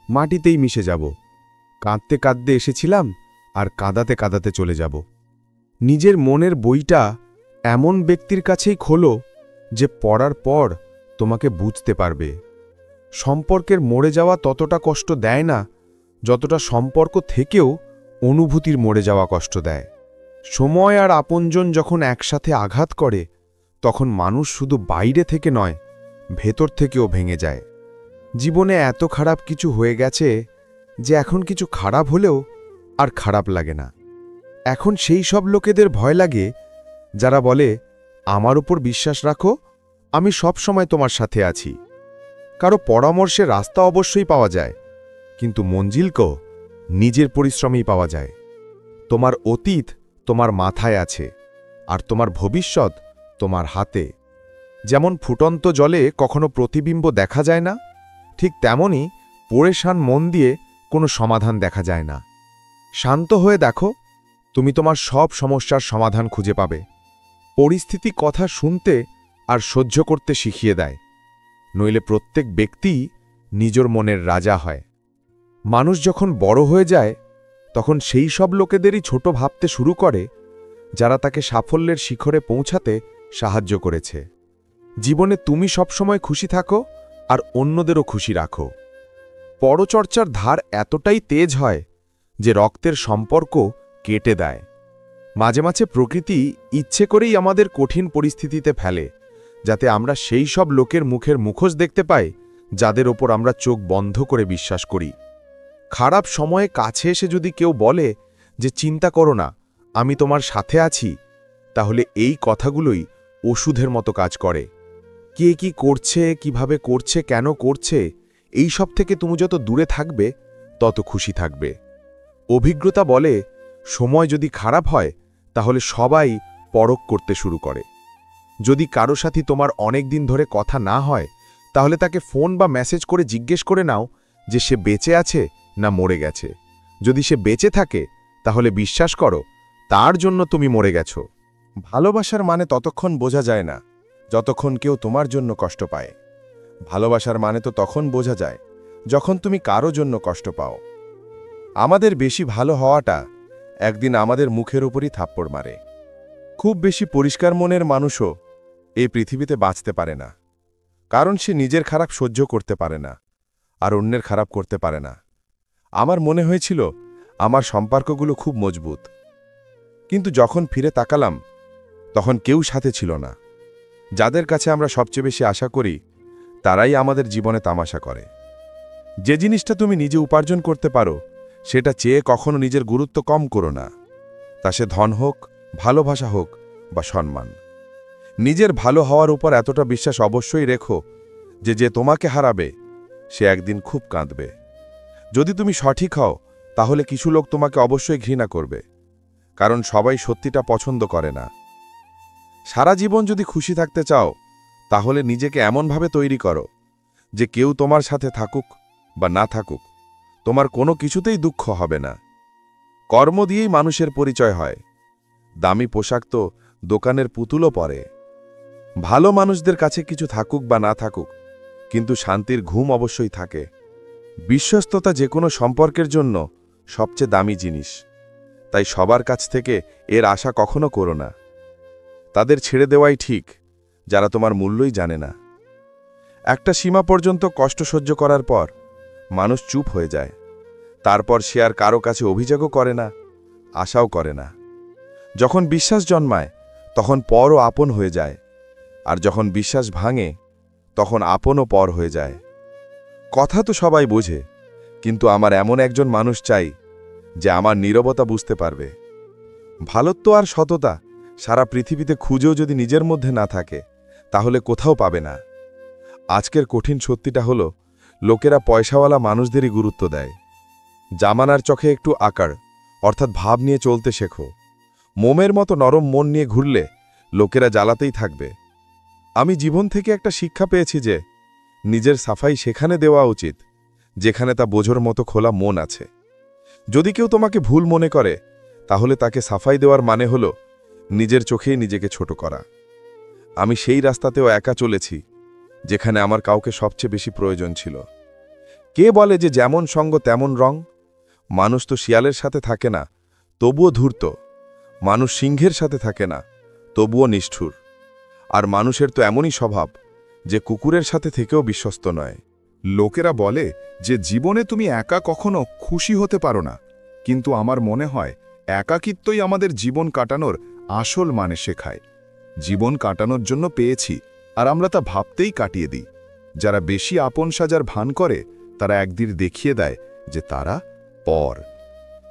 মাটিতেই মিশে যাব। কাঁদতে কাঁদতে এসেছিলাম আর কাঁদাতে কাঁদাতে চলে যাব। নিজের মনের বইটা এমন ব্যক্তির কাছেই খোলো যে পড়ার পর তোমাকে বুঝতে পারবে। সম্পর্কের মরে যাওয়া ততটা কষ্ট দেয় না যতটা সম্পর্ক থেকেও অনুভূতির মরে যাওয়া কষ্ট দেয়। সময় আর আপনজন যখন একসাথে আঘাত করে তখন মানুষ শুধু বাইরে থেকে নয়, ভেতর থেকেও ভেঙে যায়। জীবনে এত খারাপ কিছু হয়ে গেছে যে এখন কিছু খারাপ হলেও আর খারাপ লাগে না। এখন সেই সব লোকেদের ভয় লাগে যারা বলে, আমার উপর বিশ্বাস রাখো, আমি সব সময় তোমার সাথে আছি। কারো পরামর্শে রাস্তা অবশ্যই পাওয়া যায়, কিন্তু মঞ্জিলকেও নিজের পরিশ্রমেই পাওয়া যায়। তোমার অতীত তোমার মাথায় আছে, আর তোমার ভবিষ্যৎ তোমার হাতে। যেমন ফুটন্ত জলে কখনো প্রতিবিম্ব দেখা যায় না, ঠিক তেমনি পরেশান মন দিয়ে কোনো সমাধান দেখা যায় না। শান্ত হয়ে দেখো, তুমি তোমার সব সমস্যার সমাধান খুঁজে পাবে। পরিস্থিতি কথা শুনতে আর সহ্য করতে শিখিয়ে দেয়, নইলে প্রত্যেক ব্যক্তি নিজের মনের রাজা হয়। মানুষ যখন বড় হয়ে যায় তখন সেই সব লোকেদেরই ছোট ভাবতে শুরু করে যারা তাকে সাফল্যের শিখরে পৌঁছাতে সাহায্য করেছে। জীবনে তুমি সবসময় খুশি থাকো আর অন্যদেরও খুশি রাখো। পরচর্চার ধার এতটাই তেজ হয় যে রক্তের সম্পর্ক কেটে দেয়। মাঝে মাঝে প্রকৃতি ইচ্ছে করেই আমাদের কঠিন পরিস্থিতিতে ফেলে, যাতে আমরা সেই সব লোকের মুখের মুখোশ দেখতে পাই যাদের ওপর আমরা চোখ বন্ধ করে বিশ্বাস করি। খারাপ সময়ে কাছে এসে যদি কেউ বলে যে চিন্তা করো না, আমি তোমার সাথে আছি, তাহলে এই কথাগুলোই ওষুধের মতো কাজ করে। কে কি করছে, কিভাবে করছে, কেন করছে, এই সব থেকে তুমি যত দূরে থাকবে তত খুশি থাকবে। অভিজ্ঞতা বলে, সময় যদি খারাপ হয় তাহলে সবাই পরখ করতে শুরু করে। যদি কারো সাথে তোমার অনেক দিন ধরে কথা না হয় তাহলে তাকে ফোন বা মেসেজ করে জিজ্ঞেস করে নাও যে সে বেঁচে আছে না মরে গেছে। যদি সে বেঁচে থাকে তাহলে বিশ্বাস করো তার জন্য তুমি মরে গেছো। ভালোবাসার মানে ততক্ষণ বোঝা যায় না যতক্ষণ কেউ তোমার জন্য কষ্ট পায়। ভালোবাসার মানে তো তখন বোঝা যায় যখন তুমি কারো জন্য কষ্ট পাও। আমাদের বেশি ভালো হওয়াটা একদিন আমাদের মুখের উপরই থাপ্পড় মারে। খুব বেশি পরিষ্কার মনের মানুষও এই পৃথিবীতে বাঁচতে পারে না, কারণ সে নিজের খারাপ সহ্য করতে পারে না আর অন্যের খারাপ করতে পারে না। আমার মনে হয়েছিল আমার সম্পর্কগুলো খুব মজবুত, কিন্তু যখন ফিরে তাকালাম তখন কেউ সাথে ছিল না। যাদের কাছে আমরা সবচেয়ে বেশি আশা করি তারাই আমাদের জীবনে তামাশা করে। যে জিনিসটা তুমি নিজে উপার্জন করতে পারো সেটা চেয়ে কখনো নিজের গুরুত্ব কম করো না, তা সে ধন হোক, ভালোবাসা হোক বা সম্মান। নিজের ভালো হওয়ার উপর এতটা বিশ্বাস অবশ্যই রেখো যে যে তোমাকে হারাবে সে একদিন খুব কাঁদবে। যদি তুমি সঠিক হও তাহলে কিছু লোক তোমাকে অবশ্যই ঘৃণা করবে, কারণ সবাই সত্যিটা পছন্দ করে না। সারা জীবন যদি খুশি থাকতে চাও তাহলে নিজেকে এমনভাবে তৈরি করো যে কেউ তোমার সাথে থাকুক বা না থাকুক তোমার কোনো কিছুতেই দুঃখ হবে না। কর্ম দিয়েই মানুষের পরিচয় হয়। দামি পোশাক তো দোকানের পুতুলও পরে। ভালো মানুষদের কাছে কিছু থাকুক বা না থাকুক, কিন্তু শান্তির ঘুম অবশ্যই থাকে। বিশ্বস্ততা যে কোনো সম্পর্কের জন্য সবচেয়ে দামি জিনিস, তাই সবার কাছ থেকে এর আশা কখনো করো না। তাদের ছেড়ে দেওয়াই ঠিক যারা তোমার মূল্যই জানে না। একটা সীমা পর্যন্ত কষ্ট সহ্য করার পর মানুষ চুপ হয়ে যায়। তারপর সে আর কারো কাছে অভিযোগও করে না, আশাও করে না। যখন বিশ্বাস জন্মায় তখন পরও আপন হয়ে যায়, আর যখন বিশ্বাস ভাঙে তখন আপনও পর হয়ে যায়। কথা তো সবাই বোঝে, কিন্তু আমার এমন একজন মানুষ চাই যে আমার নীরবতা বুঝতে পারবে। ভালোত্ব আর সততা সারা পৃথিবীতে খুঁজেও যদি নিজের মধ্যে না থাকে তাহলে কোথাও পাবে না। আজকের কঠিন সত্যিটা হলো লোকেরা পয়সাওয়ালা মানুষদেরই গুরুত্ব দেয়। জামানার চোখে একটু আকার অর্থাৎ ভাব নিয়ে চলতে শেখো। মোমের মতো নরম মন নিয়ে ঘুরলে লোকেরা জ্বালাতেই থাকবে। আমি জীবন থেকে একটা শিক্ষা পেয়েছি যে নিজের সাফাই সেখানে দেওয়া উচিত যেখানে তা বোঝার মতো খোলা মন আছে। যদি কেউ তোমাকে ভুল মনে করে তাহলে তাকে সাফাই দেওয়ার মানে হলো নিজের চোখেই নিজেকে ছোট করা। আমি সেই রাস্তাতেও একা চলেছি যেখানে আমার কাউকে সবচেয়ে বেশি প্রয়োজন ছিল। কে বলে যে যেমন সঙ্গ তেমন রং? মানুষ তো শিয়ালের সাথে থাকে না, তবুও ধূর্ত। মানুষ সিংহের সাথে থাকে না, তবুও নিষ্ঠুর। আর মানুষের তো এমনই স্বভাব যে কুকুরের সাথে থেকেও বিশ্বস্ত নয়। লোকেরা বলে যে জীবনে তুমি একা কখনো খুশি হতে পারো না, কিন্তু আমার মনে হয় একাকিত্বই আমাদের জীবন কাটানোর আসল মানে শেখায়। জীবন কাটানোর জন্য পেয়েছি, আর আমরা তা ভাবতেই কাটিয়ে দিই। যারা বেশি আপন সাজার ভান করে তারা একদিন দেখিয়ে দেয় যে তারা পর।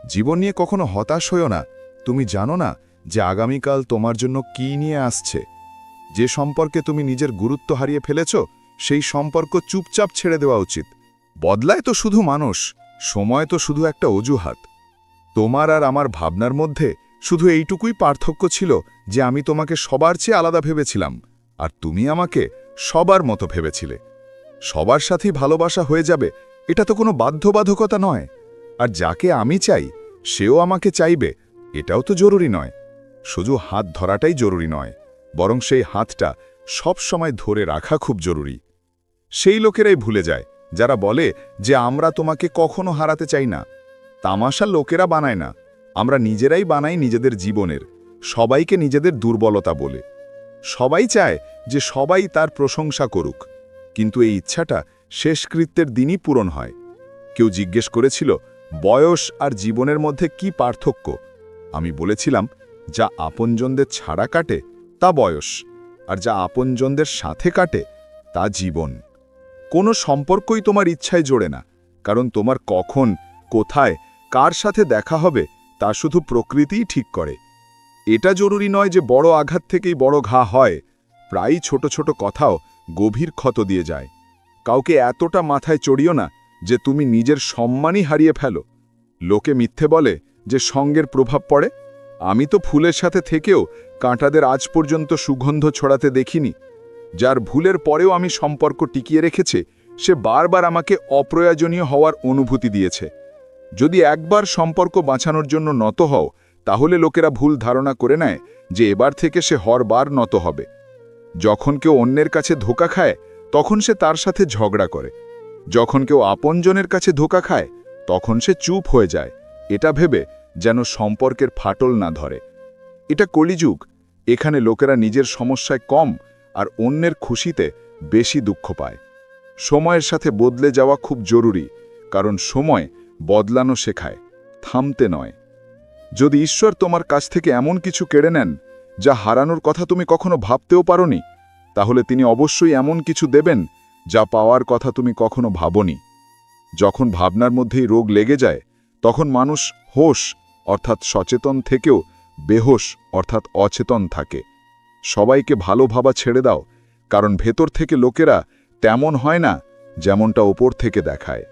জীবন নিয়ে কখনো হতাশ হইও না। তুমি জানো না যে আগামীকাল তোমার জন্য কি নিয়ে আসছে। যে সম্পর্কে তুমি নিজের গুরুত্ব হারিয়ে ফেলেছ সেই সম্পর্ক চুপচাপ ছেড়ে দেওয়া উচিত। বদলায় তো শুধু মানুষ, সময় তো শুধু একটা অজুহাত। তোমার আর আমার ভাবনার মধ্যে শুধু এইটুকুই পার্থক্য ছিল যে আমি তোমাকে সবার চেয়ে আলাদা ভেবেছিলাম, আর তুমি আমাকে সবার মতো ভেবেছিলে। সবার সাথেই ভালোবাসা হয়ে যাবে এটা তো কোনো বাধ্যবাধকতা নয়, আর যাকে আমি চাই সেও আমাকে চাইবে এটাও তো জরুরি নয়। শুধু হাত ধরাটাই জরুরি নয়, বরং সেই হাতটা সব সময় ধরে রাখা খুব জরুরি। সেই লোকেরাই ভুলে যায় যারা বলে যে আমরা তোমাকে কখনো হারাতে চাই না। তামাশা লোকেরা বানায় না, আমরা নিজেরাই বানাই নিজেদের জীবনের, সবাইকে নিজেদের দুর্বলতা বলে। সবাই চায় যে সবাই তার প্রশংসা করুক, কিন্তু এই ইচ্ছাটা শেষকৃত্যের দিনই পূরণ হয়। কেউ জিজ্ঞেস করেছিল বয়স আর জীবনের মধ্যে কি পার্থক্য। আমি বলেছিলাম যা আপনজনদের ছাড়া কাটে তা বয়স, আর যা আপনজনদের সাথে কাটে তা জীবন। কোনো সম্পর্কই তোমার ইচ্ছায় জোড়ে না, কারণ তোমার কখন, কোথায়, কার সাথে দেখা হবে তা শুধু প্রকৃতিই ঠিক করে। এটা জরুরি নয় যে বড় আঘাত থেকেই বড় ঘা হয়, প্রায়ই ছোট ছোট কথাও গভীর ক্ষত দিয়ে যায়। কাউকে এতটা মাথায় চড়িও না যে তুমি নিজের সম্মানই হারিয়ে ফেলো। লোকে মিথ্যে বলে যে সঙ্গের প্রভাব পড়ে। আমি তো ফুলের সাথে থেকেও কাঁটাদের আজ পর্যন্ত সুগন্ধ ছড়াতে দেখিনি। যার ভুলের পরেও আমি সম্পর্ক টিকিয়ে রেখেছে সে বারবার আমাকে অপ্রয়োজনীয় হওয়ার অনুভূতি দিয়েছে। যদি একবার সম্পর্ক বাঁচানোর জন্য নত হও তাহলে লোকেরা ভুল ধারণা করে নেয় যে এবার থেকে সে হরবার নত হবে। যখন কেউ অন্যের কাছে ধোঁকা খায় তখন সে তার সাথে ঝগড়া করে। যখন কেউ আপনজনের কাছে ধোঁকা খায় তখন সে চুপ হয়ে যায়, এটা ভেবে যেন সম্পর্কের ফাটল না ধরে। এটা কলিযুগ, এখানে লোকেরা নিজের সমস্যায় কম আর অন্যের খুশিতে বেশি দুঃখ পায়। সময়ের সাথে বদলে যাওয়া খুব জরুরি, কারণ সময় বদলানো শেখায়, থামতে নয়। যদি ঈশ্বর তোমার কাছ থেকে এমন কিছু কেড়ে নেন যা হারানোর কথা তুমি কখনো ভাবতেও পারোনি, তাহলে তিনি অবশ্যই এমন কিছু দেবেন যা পাওয়ার কথা তুমি কখনো ভাবোনি। যখন ভাবনার মধ্যেই রোগ লেগে যায়, তখন মানুষ হোশ অর্থাৎ সচেতন থেকেও বেহোশ অর্থাৎ অচেতন থাকে। সবাইকে ভালো ভাবা ছেড়ে দাও, কারণ ভেতর থেকে লোকেরা তেমন হয় না যেমনটা ওপর থেকে দেখায়।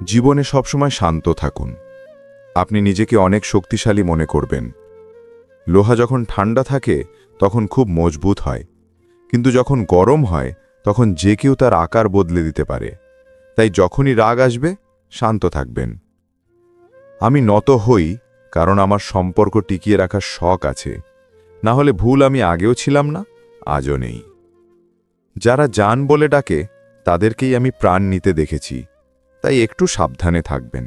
জীবনে সবসময় শান্ত থাকুন। আপনি নিজেকে অনেক শক্তিশালী মনে করবেন। লোহা যখন ঠান্ডা থাকে তখন খুব মজবুত হয়, কিন্তু যখন গরম হয় তখন যে কেউ তার আকার বদলে দিতে পারে। তাই যখনই রাগ আসবে শান্ত থাকবেন। আমি নত হই কারণ আমার সম্পর্ক টিকিয়ে রাখার শখ আছে, না হলে ভুল আমি আগেও ছিলাম না, আজও নেই। যারা জান বলে ডাকে তাদেরকেই আমি প্রাণ নিতে দেখেছি, তাই একটু সাবধানে থাকবেন।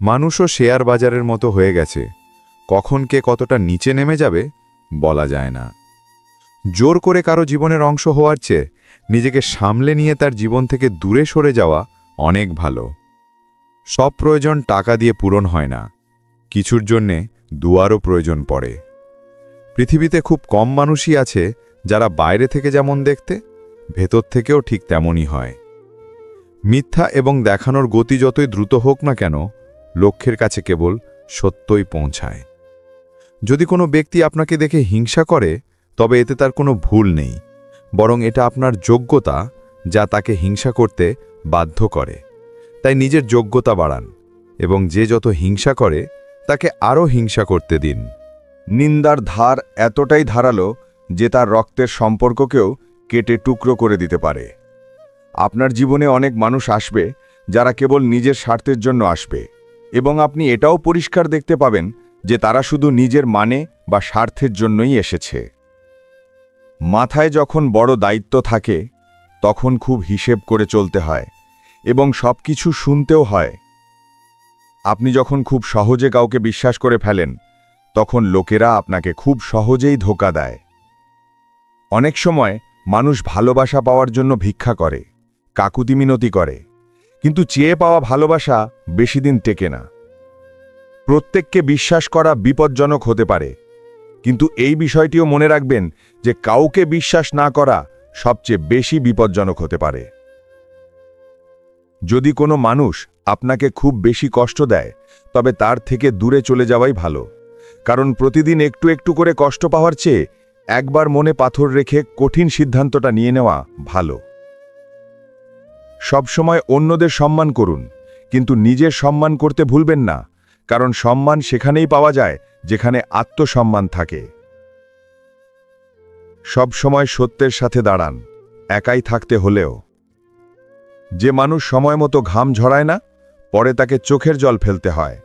মানুষও শেয়ার বাজারের মতো হয়ে গেছে, কখন কে কতটা নিচে নেমে যাবে বলা যায় না। জোর করে কারো জীবনের অংশ হওয়ার চেয়ে নিজেকে সামলে নিয়ে তার জীবন থেকে দূরে সরে যাওয়া অনেক ভালো। সব প্রয়োজন টাকা দিয়ে পূরণ হয় না, কিছুর জন্যে দুয়ারও প্রয়োজন পড়ে। পৃথিবীতে খুব কম মানুষই আছে যারা বাইরে থেকে যেমন দেখতে, ভেতর থেকেও ঠিক তেমনই হয়। মিথ্যা এবং দেখানোর গতি যতই দ্রুত হোক না কেন, লক্ষ্যের কাছে কেবল সত্যই পৌঁছায়। যদি কোনো ব্যক্তি আপনাকে দেখে হিংসা করে, তবে এতে তার কোনো ভুল নেই, বরং এটা আপনার যোগ্যতা যা তাকে হিংসা করতে বাধ্য করে। তাই নিজের যোগ্যতা বাড়ান এবং যে যত হিংসা করে তাকে আরও হিংসা করতে দিন। নিন্দার ধার এতটাই ধারালো যে তার রক্তের সম্পর্ককেও কেটে টুকরো করে দিতে পারে। আপনার জীবনে অনেক মানুষ আসবে যারা কেবল নিজের স্বার্থের জন্য আসবে, এবং আপনি এটাও পরিষ্কার দেখতে পাবেন যে তারা শুধু নিজের মানে বা স্বার্থের জন্যই এসেছে। মাথায় যখন বড় দায়িত্ব থাকে তখন খুব হিসেব করে চলতে হয় এবং সবকিছু শুনতেও হয়। আপনি যখন খুব সহজে কাউকে বিশ্বাস করে ফেলেন, তখন লোকেরা আপনাকে খুব সহজেই ধোঁকা দেয়। অনেক সময় মানুষ ভালোবাসা পাওয়ার জন্য ভিক্ষা করে, কাকুতি মিনতি করে, কিন্তু চেয়ে পাওয়া ভালোবাসা বেশি দিন টেকে না। প্রত্যেককে বিশ্বাস করা বিপজ্জনক হতে পারে, কিন্তু এই বিষয়টিও মনে রাখবেন যে কাউকে বিশ্বাস না করা সবচেয়ে বেশি বিপজ্জনক হতে পারে। যদি কোনো মানুষ আপনাকে খুব বেশি কষ্ট দেয়, তবে তার থেকে দূরে চলে যাওয়াই ভালো, কারণ প্রতিদিন একটু একটু করে কষ্ট পাওয়ার চেয়ে একবার মনে পাথর রেখে কঠিন সিদ্ধান্তটা নিয়ে নেওয়া ভালো। সবসময় অন্যদের সম্মান করুন, কিন্তু নিজের সম্মান করতে ভুলবেন না, কারণ সম্মান সেখানেই পাওয়া যায় যেখানে আত্মসম্মান থাকে। সব সময় সত্যের সাথে দাঁড়ান, একাই থাকতে হলেও। যে মানুষ সময় মতো ঘাম ঝরায় না, পরে তাকে চোখের জল ফেলতে হয়।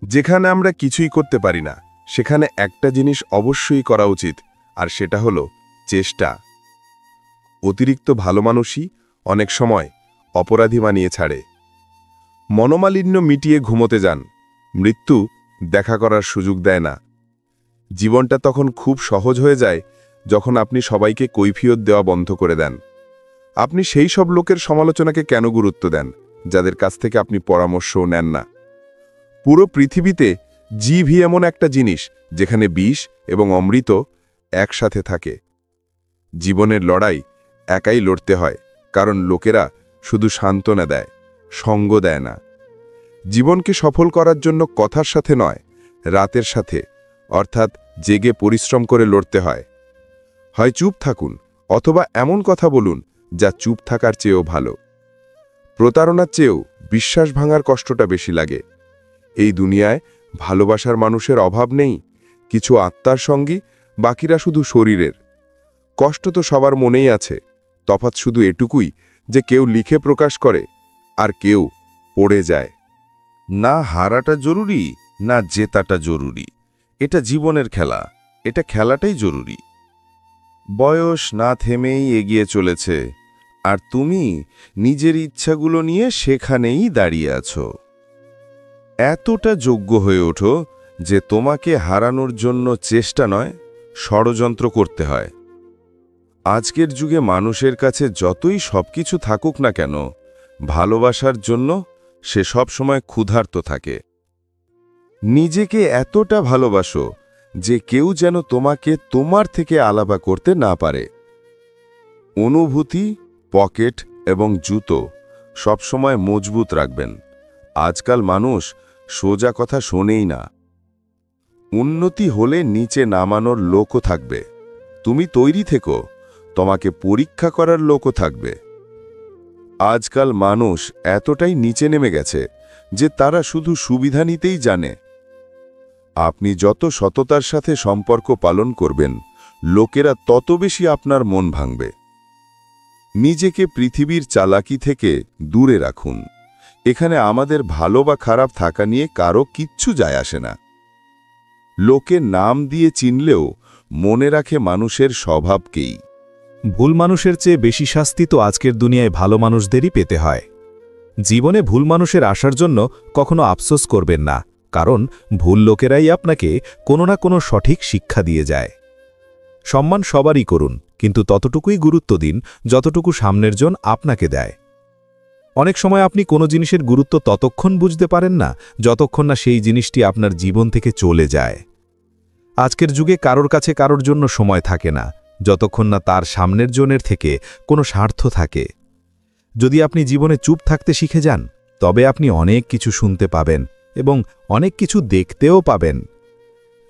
যেখানে আমরা কিছুই করতে পারি না, সেখানে একটা জিনিস অবশ্যই করা উচিত, আর সেটা হলো চেষ্টা। অতিরিক্ত ভালো মানুষই অনেক সময় অপরাধী বানিয়ে ছাড়ে। মনোমালিন্য মিটিয়ে ঘুমোতে যান, মৃত্যু দেখা করার সুযোগ দেয় না। জীবনটা তখন খুব সহজ হয়ে যায় যখন আপনি সবাইকে কৈফিয়ত দেওয়া বন্ধ করে দেন। আপনি সেই সব লোকের সমালোচনাকে কেন গুরুত্ব দেন যাদের কাছ থেকে আপনি পরামর্শও নেন না? পুরো পৃথিবীতে জীবই এমন একটা জিনিস যেখানে বিষ এবং অমৃত একসাথে থাকে। জীবনের লড়াই একাই লড়তে হয়, কারণ লোকেরা শুধু সান্ত্বনা দেয়, সঙ্গ দেয় না। জীবনকে সফল করার জন্য কথার সাথে নয়, রাতের সাথে, অর্থাৎ জেগে পরিশ্রম করে লড়তে হয়। হয় চুপ থাকুন, অথবা এমন কথা বলুন যা চুপ থাকার চেয়েও ভালো। প্রতারণার চেয়েও বিশ্বাস ভাঙার কষ্টটা বেশি লাগে। এই দুনিয়ায় ভালোবাসার মানুষের অভাব নেই, কিছু আত্মার সঙ্গী, বাকিরা শুধু শরীরের। কষ্ট তো সবার মনেই আছে, তফাৎ শুধু এটুকুই যে কেউ লিখে প্রকাশ করে আর কেউ পড়ে যায়। না হারাটা জরুরি, না জেতাটা জরুরি। এটা জীবনের খেলা, এটা খেলাটাই জরুরি। বয়স না থেমেই এগিয়ে চলেছে, আর তুমি নিজের ইচ্ছাগুলো নিয়ে সেখানেই দাঁড়িয়ে আছো। এতটা যোগ্য হয়ে ওঠো যে তোমাকে হারানোর জন্য চেষ্টা নয়, ষড়যন্ত্র করতে হয়। আজকের যুগে মানুষের কাছে যতই সবকিছু থাকুক না কেন, ভালোবাসার জন্য সে সব সময় ক্ষুধার্ত থাকে। নিজেকে এতটা ভালোবাসো যে কেউ যেন তোমাকে তোমার থেকে আলাদা করতে না পারে। অনুভূতি, পকেট এবং জুতো সবসময় মজবুত রাখবেন। আজকাল মানুষ সোজা কথা শোনেই না। উন্নতি হলে নিচে নামানোর লোকও থাকবে। তুমি তৈরি থেকো, তোমাকে পরীক্ষা করার লোকও থাকবে। আজকাল মানুষ এতটাই নিচে নেমে গেছে যে তারা শুধু সুবিধা নিতেই জানে। আপনি যত সততার সাথে সম্পর্ক পালন করবেন, লোকেরা তত বেশি আপনার মন ভাঙবে। নিজেকে পৃথিবীর চালাকি থেকে দূরে রাখুন। এখানে আমাদের ভালো বা খারাপ থাকা নিয়ে কারো কিচ্ছু যায় আসে না। লোকে নাম দিয়ে চিনলেও মনে রাখে মানুষের স্বভাবকেই। ভুল মানুষের চেয়ে বেশি শাস্তি তো আজকের দুনিয়ায় ভালো মানুষদেরই পেতে হয়। জীবনে ভুল মানুষের আসার জন্য কখনো আফসোস করবেন না, কারণ ভুল লোকেরাই আপনাকে কোনো না কোনো সঠিক শিক্ষা দিয়ে যায়। সম্মান সবারই করুন, কিন্তু ততটুকুই গুরুত্ব দিন যতটুকু সামনের জন আপনাকে দেয়। অনেক সময় আপনি কোনো জিনিসের গুরুত্ব ততক্ষণ বুঝতে পারেন না যতক্ষণ না সেই জিনিসটি আপনার জীবন থেকে চলে যায়। আজকের যুগে কারোর কাছে কারোর জন্য সময় থাকে না যতক্ষণ না তার সামনের জনের থেকে কোনো স্বার্থ থাকে। যদি আপনি জীবনে চুপ থাকতে শিখে যান, তবে আপনি অনেক কিছু শুনতে পাবেন এবং অনেক কিছু দেখতেও পাবেন।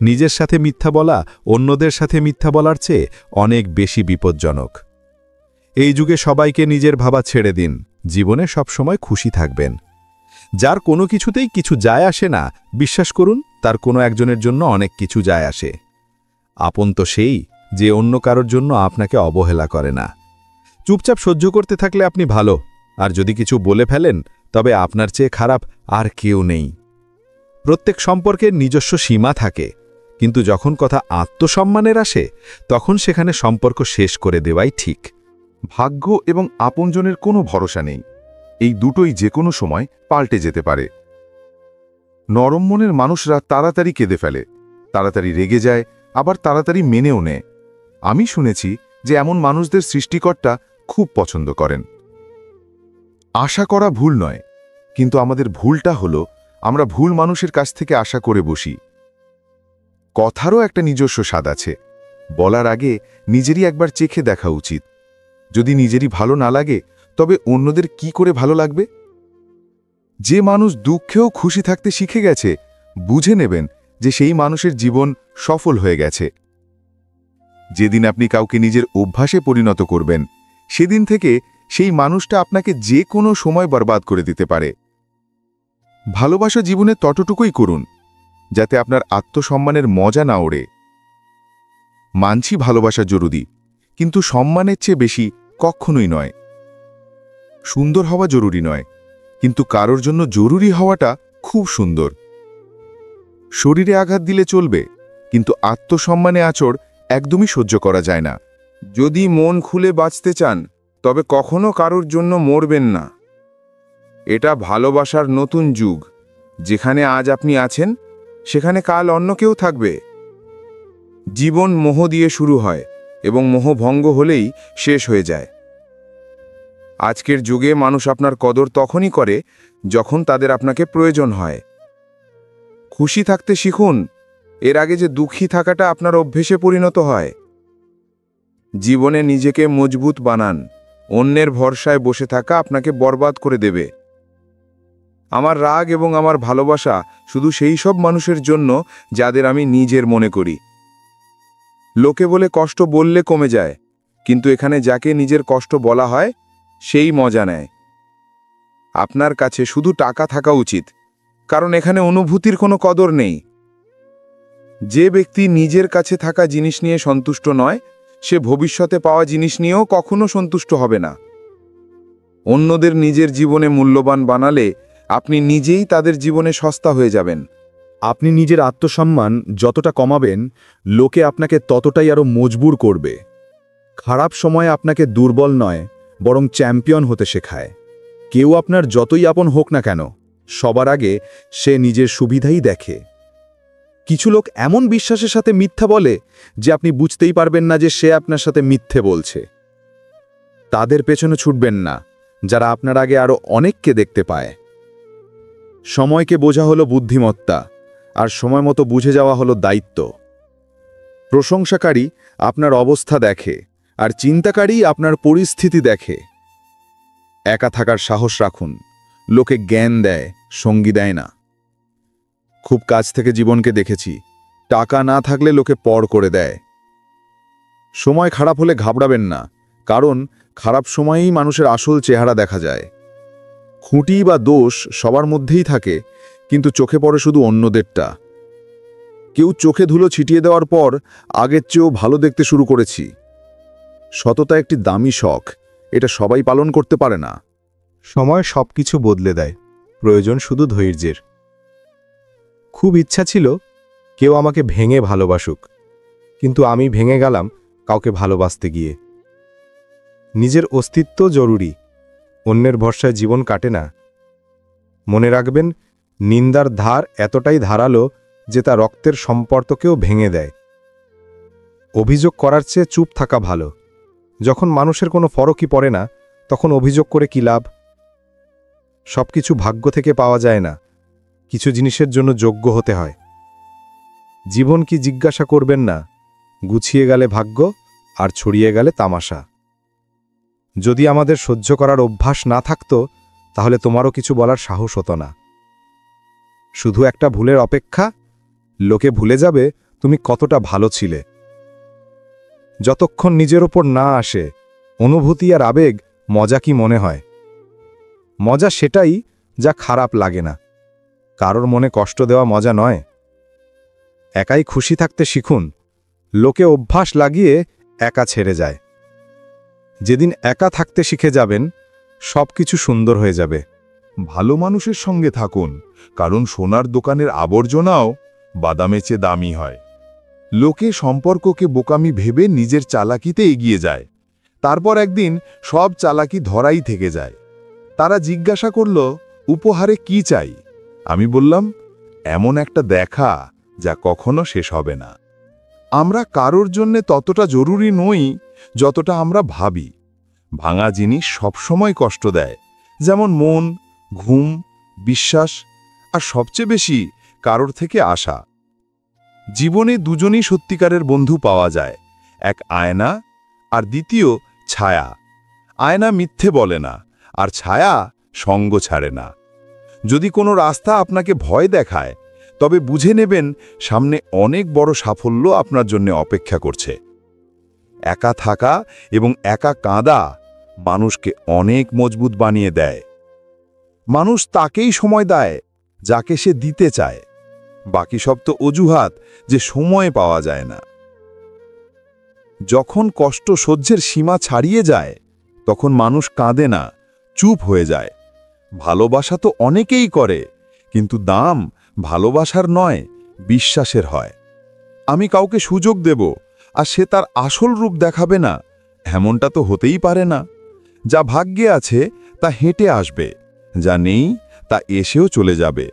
নিজের সাথে মিথ্যা বলা অন্যদের সাথে মিথ্যা বলার চেয়ে অনেক বেশি বিপজ্জনক। এই যুগে সবাইকে নিজের ভাবা ছেড়ে দিন, জীবনে সবসময় খুশি থাকবেন। যার কোনো কিছুতেই কিছু যায় আসে না, বিশ্বাস করুন তার কোনো একজনের জন্য অনেক কিছু যায় আসে। আপন তো সেই যে অন্য কারোর জন্য আপনাকে অবহেলা করে না। চুপচাপ সহ্য করতে থাকলে আপনি ভালো, আর যদি কিছু বলে ফেলেন তবে আপনার চেয়ে খারাপ আর কেউ নেই। প্রত্যেক সম্পর্কের নিজস্ব সীমা থাকে, কিন্তু যখন কথা আত্মসম্মানের আসে তখন সেখানে সম্পর্ক শেষ করে দেওয়াই ঠিক। ভাগ্য এবং আপনজনের কোনো ভরসা নেই। এই দুটোই যে কোনো সময় পাল্টে যেতে পারে। নরম মনের মানুষরা তাড়াতাড়ি কেঁদে ফেলে, তাড়াতাড়ি রেগে যায়, আবার তাড়াতাড়ি মেনেও নেয়। আমি শুনেছি যে এমন মানুষদের সৃষ্টিকর্তা খুব পছন্দ করেন। আশা করা ভুল নয়, কিন্তু আমাদের ভুলটা হলো আমরা ভুল মানুষের কাছ থেকে আশা করে বসি। কথারও একটা নিজস্ব স্বাদ আছে। বলার আগে নিজেরই একবার চেখে দেখা উচিত। যদি নিজেরই ভালো না লাগে, তবে অন্যদের কি করে ভালো লাগবে? যে মানুষ দুঃখেও খুশি থাকতে শিখে গেছে, বুঝে নেবেন যে সেই মানুষের জীবন সফল হয়ে গেছে। যেদিন আপনি কাউকে নিজের অভ্যাসে পরিণত করবেন, সেদিন থেকে সেই মানুষটা আপনাকে যে কোনো সময় বরবাদ করে দিতে পারে। ভালোবাসা জীবনে ততটুকুই করুন যাতে আপনার আত্মসম্মানের মজা না ওড়ে। মানছি ভালোবাসা জরুরি, কিন্তু সম্মানের চেয়ে বেশি কখনোই নয়। সুন্দর হওয়া জরুরি নয়, কিন্তু কারোর জন্য জরুরি হওয়াটা খুব সুন্দর। শরীরে আঘাত দিলে চলবে, কিন্তু আত্মসম্মানে আঁচড় একদমই সহ্য করা যায় না। যদি মন খুলে বাঁচতে চান, তবে কখনো কারোর জন্য মরবেন না। এটা ভালোবাসার নতুন যুগ। যেখানে আজ আপনি আছেন, সেখানে কাল অন্য কেউ থাকবে। জীবন মোহ দিয়ে শুরু হয় এবং মোহ ভঙ্গ হলেই শেষ হয়ে যায়। আজকের যুগে মানুষ আপনার কদর তখনই করে যখন তাদের আপনাকে প্রয়োজন হয়। খুশি থাকতে শিখুন, এর আগে যে দুঃখী থাকাটা আপনার অভ্যেসে পরিণত হয়। জীবনে নিজেকে মজবুত বানান। অন্যের ভরসায় বসে থাকা আপনাকে বরবাদ করে দেবে। আমার রাগ এবং আমার ভালোবাসা শুধু সেই সব মানুষের জন্য যাদের আমি নিজের মনে করি। লোকে বলে কষ্ট বললে কমে যায়, কিন্তু এখানে যাকে নিজের কষ্ট বলা হয় সেই মজা নেয়। আপনার কাছে শুধু টাকা থাকা উচিত, কারণ এখানে অনুভূতির কোনো কদর নেই। যে ব্যক্তি নিজের কাছে থাকা জিনিস নিয়ে সন্তুষ্ট নয়, সে ভবিষ্যতে পাওয়া জিনিস নিয়েও কখনো সন্তুষ্ট হবে না। অন্যদের নিজের জীবনে মূল্যবান বানালে আপনি নিজেই তাদের জীবনে সস্তা হয়ে যাবেন। আপনি নিজের আত্মসম্মান যতটা কমাবেন, লোকে আপনাকে ততটাই আরও মজবুর করবে। খারাপ সময়ে আপনাকে দুর্বল নয়, বরং চ্যাম্পিয়ন হতে শেখায়। কেউ আপনার যতই আপন হোক না কেন, সবার আগে সে নিজের সুবিধাই দেখে। কিছু লোক এমন বিশ্বাসের সাথে মিথ্যা বলে যে আপনি বুঝতেই পারবেন না যে সে আপনার সাথে মিথ্যে বলছে। তাদের পেছনে ছুটবেন না, যারা আপনার আগে আরও অনেককে দেখতে পায়। সময়কে বোঝা হলো বুদ্ধিমত্তা, আর সময় মতো বুঝে যাওয়া হলো দায়িত্ব। প্রশংসাকারী আপনার অবস্থা দেখে, আর চিন্তাকারী আপনার পরিস্থিতি দেখে। একা থাকার সাহস রাখুন, লোকে জ্ঞান দেয়, সঙ্গী দেয় না। খুব কাছ থেকে জীবনকে দেখেছি, টাকা না থাকলে লোকে পর করে দেয়। সময় খারাপ হলে ঘাবড়াবেন না, কারণ খারাপ সময়েই মানুষের আসল চেহারা দেখা যায়। খুঁটি বা দোষ সবার মধ্যেই থাকে, কিন্তু চোখে পড়ে শুধু অন্যদেরটা। কেউ চোখে ধুলো ছিটিয়ে দেওয়ার পর আগের চেয়েও ভালো দেখতে শুরু করেছি। সততা একটি দামি শখ, এটা সবাই পালন করতে পারে না। সময় সবকিছু বদলে দেয়, প্রয়োজন শুধু ধৈর্যের। খুব ইচ্ছা ছিল কেউ আমাকে ভেঙে ভালোবাসুক, কিন্তু আমি ভেঙে গেলাম কাউকে ভালোবাসতে গিয়ে। নিজের অস্তিত্ব জরুরি, অন্যের ভরসায় জীবন কাটে না। মনে রাখবেন, নিন্দার ধার এতটাই ধারালো যে তা রক্তের সম্পর্ককেও ভেঙে দেয়। অভিযোগ করার চেয়ে চুপ থাকা ভালো। যখন মানুষের কোনো ফরকই পড়ে না, তখন অভিযোগ করে কি লাভ? সবকিছু ভাগ্য থেকে পাওয়া যায় না, কিছু জিনিসের জন্য যোগ্য হতে হয়। জীবন কি জিজ্ঞাসা করবেন না, গুছিয়ে গেলে ভাগ্য, আর ছড়িয়ে গেলে তামাশা। যদি আমাদের সহ্য করার অভ্যাস না থাকতো, তাহলে তোমারও কিছু বলার সাহস হতো না। শুধু একটা ভুলের অপেক্ষা, লোকে ভুলে যাবে তুমি কতটা ভালো ছিলে। যতক্ষণ নিজের ওপর না আসে অনুভূতি আর আবেগ, মজা কি মনে হয়? মজা সেটাই যা খারাপ লাগে না। কারোর মনে কষ্ট দেওয়া মজা নয়। একাই খুশি থাকতে শিখুন, লোকে অভ্যাস লাগিয়ে একা ছেড়ে যায়। যেদিন একা থাকতে শিখে যাবেন, সবকিছু সুন্দর হয়ে যাবে। ভালো মানুষের সঙ্গে থাকুন, কারণ সোনার দোকানের আবর্জনাও বাদামের চেয়ে দামি হয়। লোকে সম্পর্ককে বোকামি ভেবে নিজের চালাকিতে এগিয়ে যায়, তারপর একদিন সব চালাকি ধরাই থেকে যায়। তারা জিজ্ঞাসা করল, উপহারে কি চাই? আমি বললাম, এমন একটা দেখা যা কখনো শেষ হবে না। আমরা কারোর জন্যে ততটা জরুরি নই যতটা আমরা ভাবি। ভাঙা জিনিস সবসময় কষ্ট দেয়, যেমন মন, ঘুম, বিশ্বাস, আর সবচেয়ে বেশি কারোর থেকে আশা। জীবনে দুজনই সত্যিকারের বন্ধু পাওয়া যায়, এক আয়না আর দ্বিতীয় ছায়া। আয়না মিথ্যে বলে না, আর ছায়া সঙ্গ ছাড়ে না। যদি কোনো রাস্তা আপনাকে ভয় দেখায়, তবে বুঝে নেবেন সামনে অনেক বড় সাফল্য আপনার জন্য অপেক্ষা করছে। একা থাকা এবং একা কাঁদা মানুষকে অনেক মজবুত বানিয়ে দেয়। মানুষ তাকেই সময় দেয় যাকে সে দিতে চায়, বাকি সব তো অজুহাত যে সময় পাওয়া যায় না। যখন কষ্ট সহ্যের সীমা ছাড়িয়ে যায়, তখন মানুষ কাঁদে না, চুপ হয়ে যায়। ভালোবাসা তো অনেকেই করে, কিন্তু দাম ভালোবাসার নয়, বিশ্বাসের হয়। আমি কাউকে সুযোগ দেব আর সে তার আসল রূপ দেখাবে না, এমনটা তো হতেই পারে না। যা ভাগ্যে আছে তা হেঁটে আসবে, যা নেই তা এসেও চলে যাবে।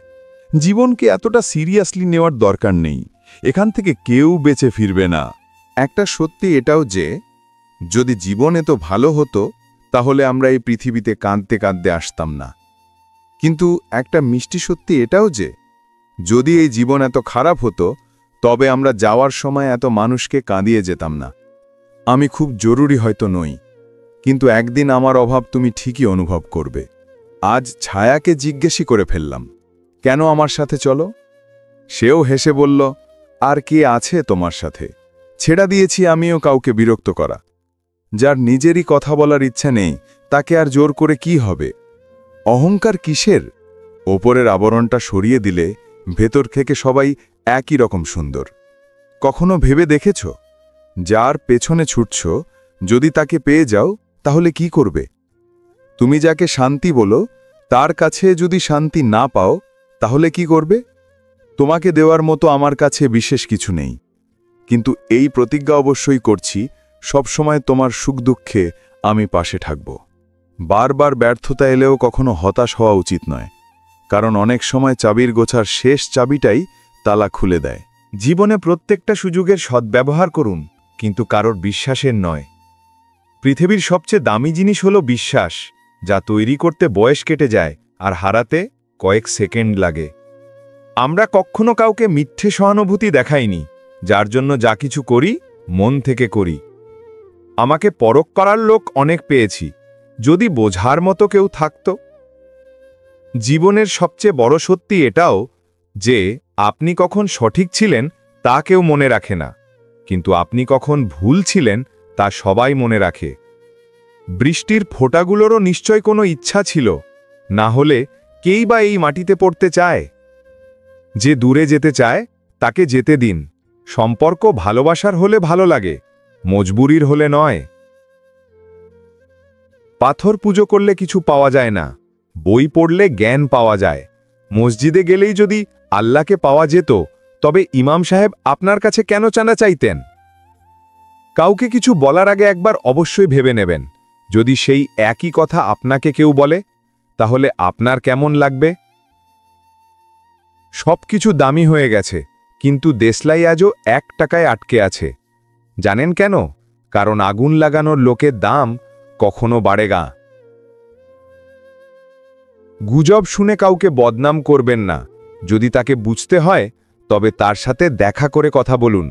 জীবনকে এতটা সিরিয়াসলি নেওয়ার দরকার নেই, এখান থেকে কেউ বেঁচে ফিরবে না। একটা সত্যি এটাও যে, যদি জীবন এত ভালো হতো, তাহলে আমরা এই পৃথিবীতে কাঁদতে কাঁদতে আসতাম না। কিন্তু একটা মিষ্টি সত্যি এটাও যে, যদি এই জীবন এত খারাপ হতো, তবে আমরা যাওয়ার সময় এত মানুষকে কাঁদিয়ে যেতাম না। আমি খুব জরুরি হয়তো নই, কিন্তু একদিন আমার অভাব তুমি ঠিকই অনুভব করবে। আজ ছায়াকে জিজ্ঞেসই করে ফেললাম, কেন আমার সাথে চলো? সেও হেসে বলল, আর কে আছে তোমার সাথে? ছেড়া দিয়েছি আমিও কাউকে বিরক্ত করা। যার নিজেরই কথা বলার ইচ্ছা নেই, তাকে আর জোর করে কি হবে? অহংকার কিসের? ওপরের আবরণটা সরিয়ে দিলে ভেতর থেকে সবাই একই রকম সুন্দর। কখনো ভেবে দেখেছ, যার পেছনে ছুটছ, যদি তাকে পেয়ে যাও, তাহলে কি করবে? তুমি যাকে শান্তি বলো, তার কাছে যদি শান্তি না পাও, তাহলে কি করবে? তোমাকে দেওয়ার মতো আমার কাছে বিশেষ কিছু নেই, কিন্তু এই প্রতিজ্ঞা অবশ্যই করছি, সবসময় তোমার সুখ দুঃখে আমি পাশে থাকব। বারবার ব্যর্থতা এলেও কখনো হতাশ হওয়া উচিত নয়, কারণ অনেক সময় চাবির গোছার শেষ চাবিটাই তালা খুলে দেয়। জীবনে প্রত্যেকটা সুযোগের সদ্ব্যবহার করুন, কিন্তু কারোর বিশ্বাসের নয়। পৃথিবীর সবচেয়ে দামি জিনিস হল বিশ্বাস, যা তৈরি করতে বয়স কেটে যায় আর হারাতে কয়েক সেকেন্ড লাগে। আমরা কখনো কাউকে মিথ্যে সহানুভূতি দেখাইনি, যার জন্য যা কিছু করি মন থেকে করি। আমাকে পরখ করার লোক অনেক পেয়েছি, যদি বোঝার মতো কেউ থাকত। জীবনের সবচেয়ে বড় সত্যি এটাও যে আপনি কখন সঠিক ছিলেন তা কেউ মনে রাখে না, কিন্তু আপনি কখন ভুল ছিলেন তা সবাই মনে রাখে। বৃষ্টির ফোঁটাগুলোরও নিশ্চয় কোনো ইচ্ছা ছিল, না হলে কেই বা এই মাটিতে পড়তে চায়। যে দূরে যেতে চায় তাকে যেতে দিন। সম্পর্ক ভালোবাসার হলে ভালো লাগে, মজবুরির হলে নয়। পাথর পুজো করলে কিছু পাওয়া যায় না, বই পড়লে জ্ঞান পাওয়া যায়। মসজিদে গেলেই যদি আল্লাহকে পাওয়া যেত, তবে ইমাম সাহেব আপনার কাছে কেন চাঁদা চাইতেন? কাউকে কিছু বলার আগে একবার অবশ্যই ভেবে নেবেন, যদি সেই একই কথা আপনাকে কেউ বলে, তাহলে আপনার কেমন লাগবে? সবকিছু দামি হয়ে গেছে, কিন্তু দেশলাই আজও 1 টাকায় আটকে আছে। জানেন কেন? কারণ আগুন লাগানোর লোকের দাম কখনো বাড়েগা। গুজব শুনে কাউকে বদনাম করবেন না। যদি তাকে বুঝতে হয়, তবে তার সাথে দেখা করে কথা বলুন।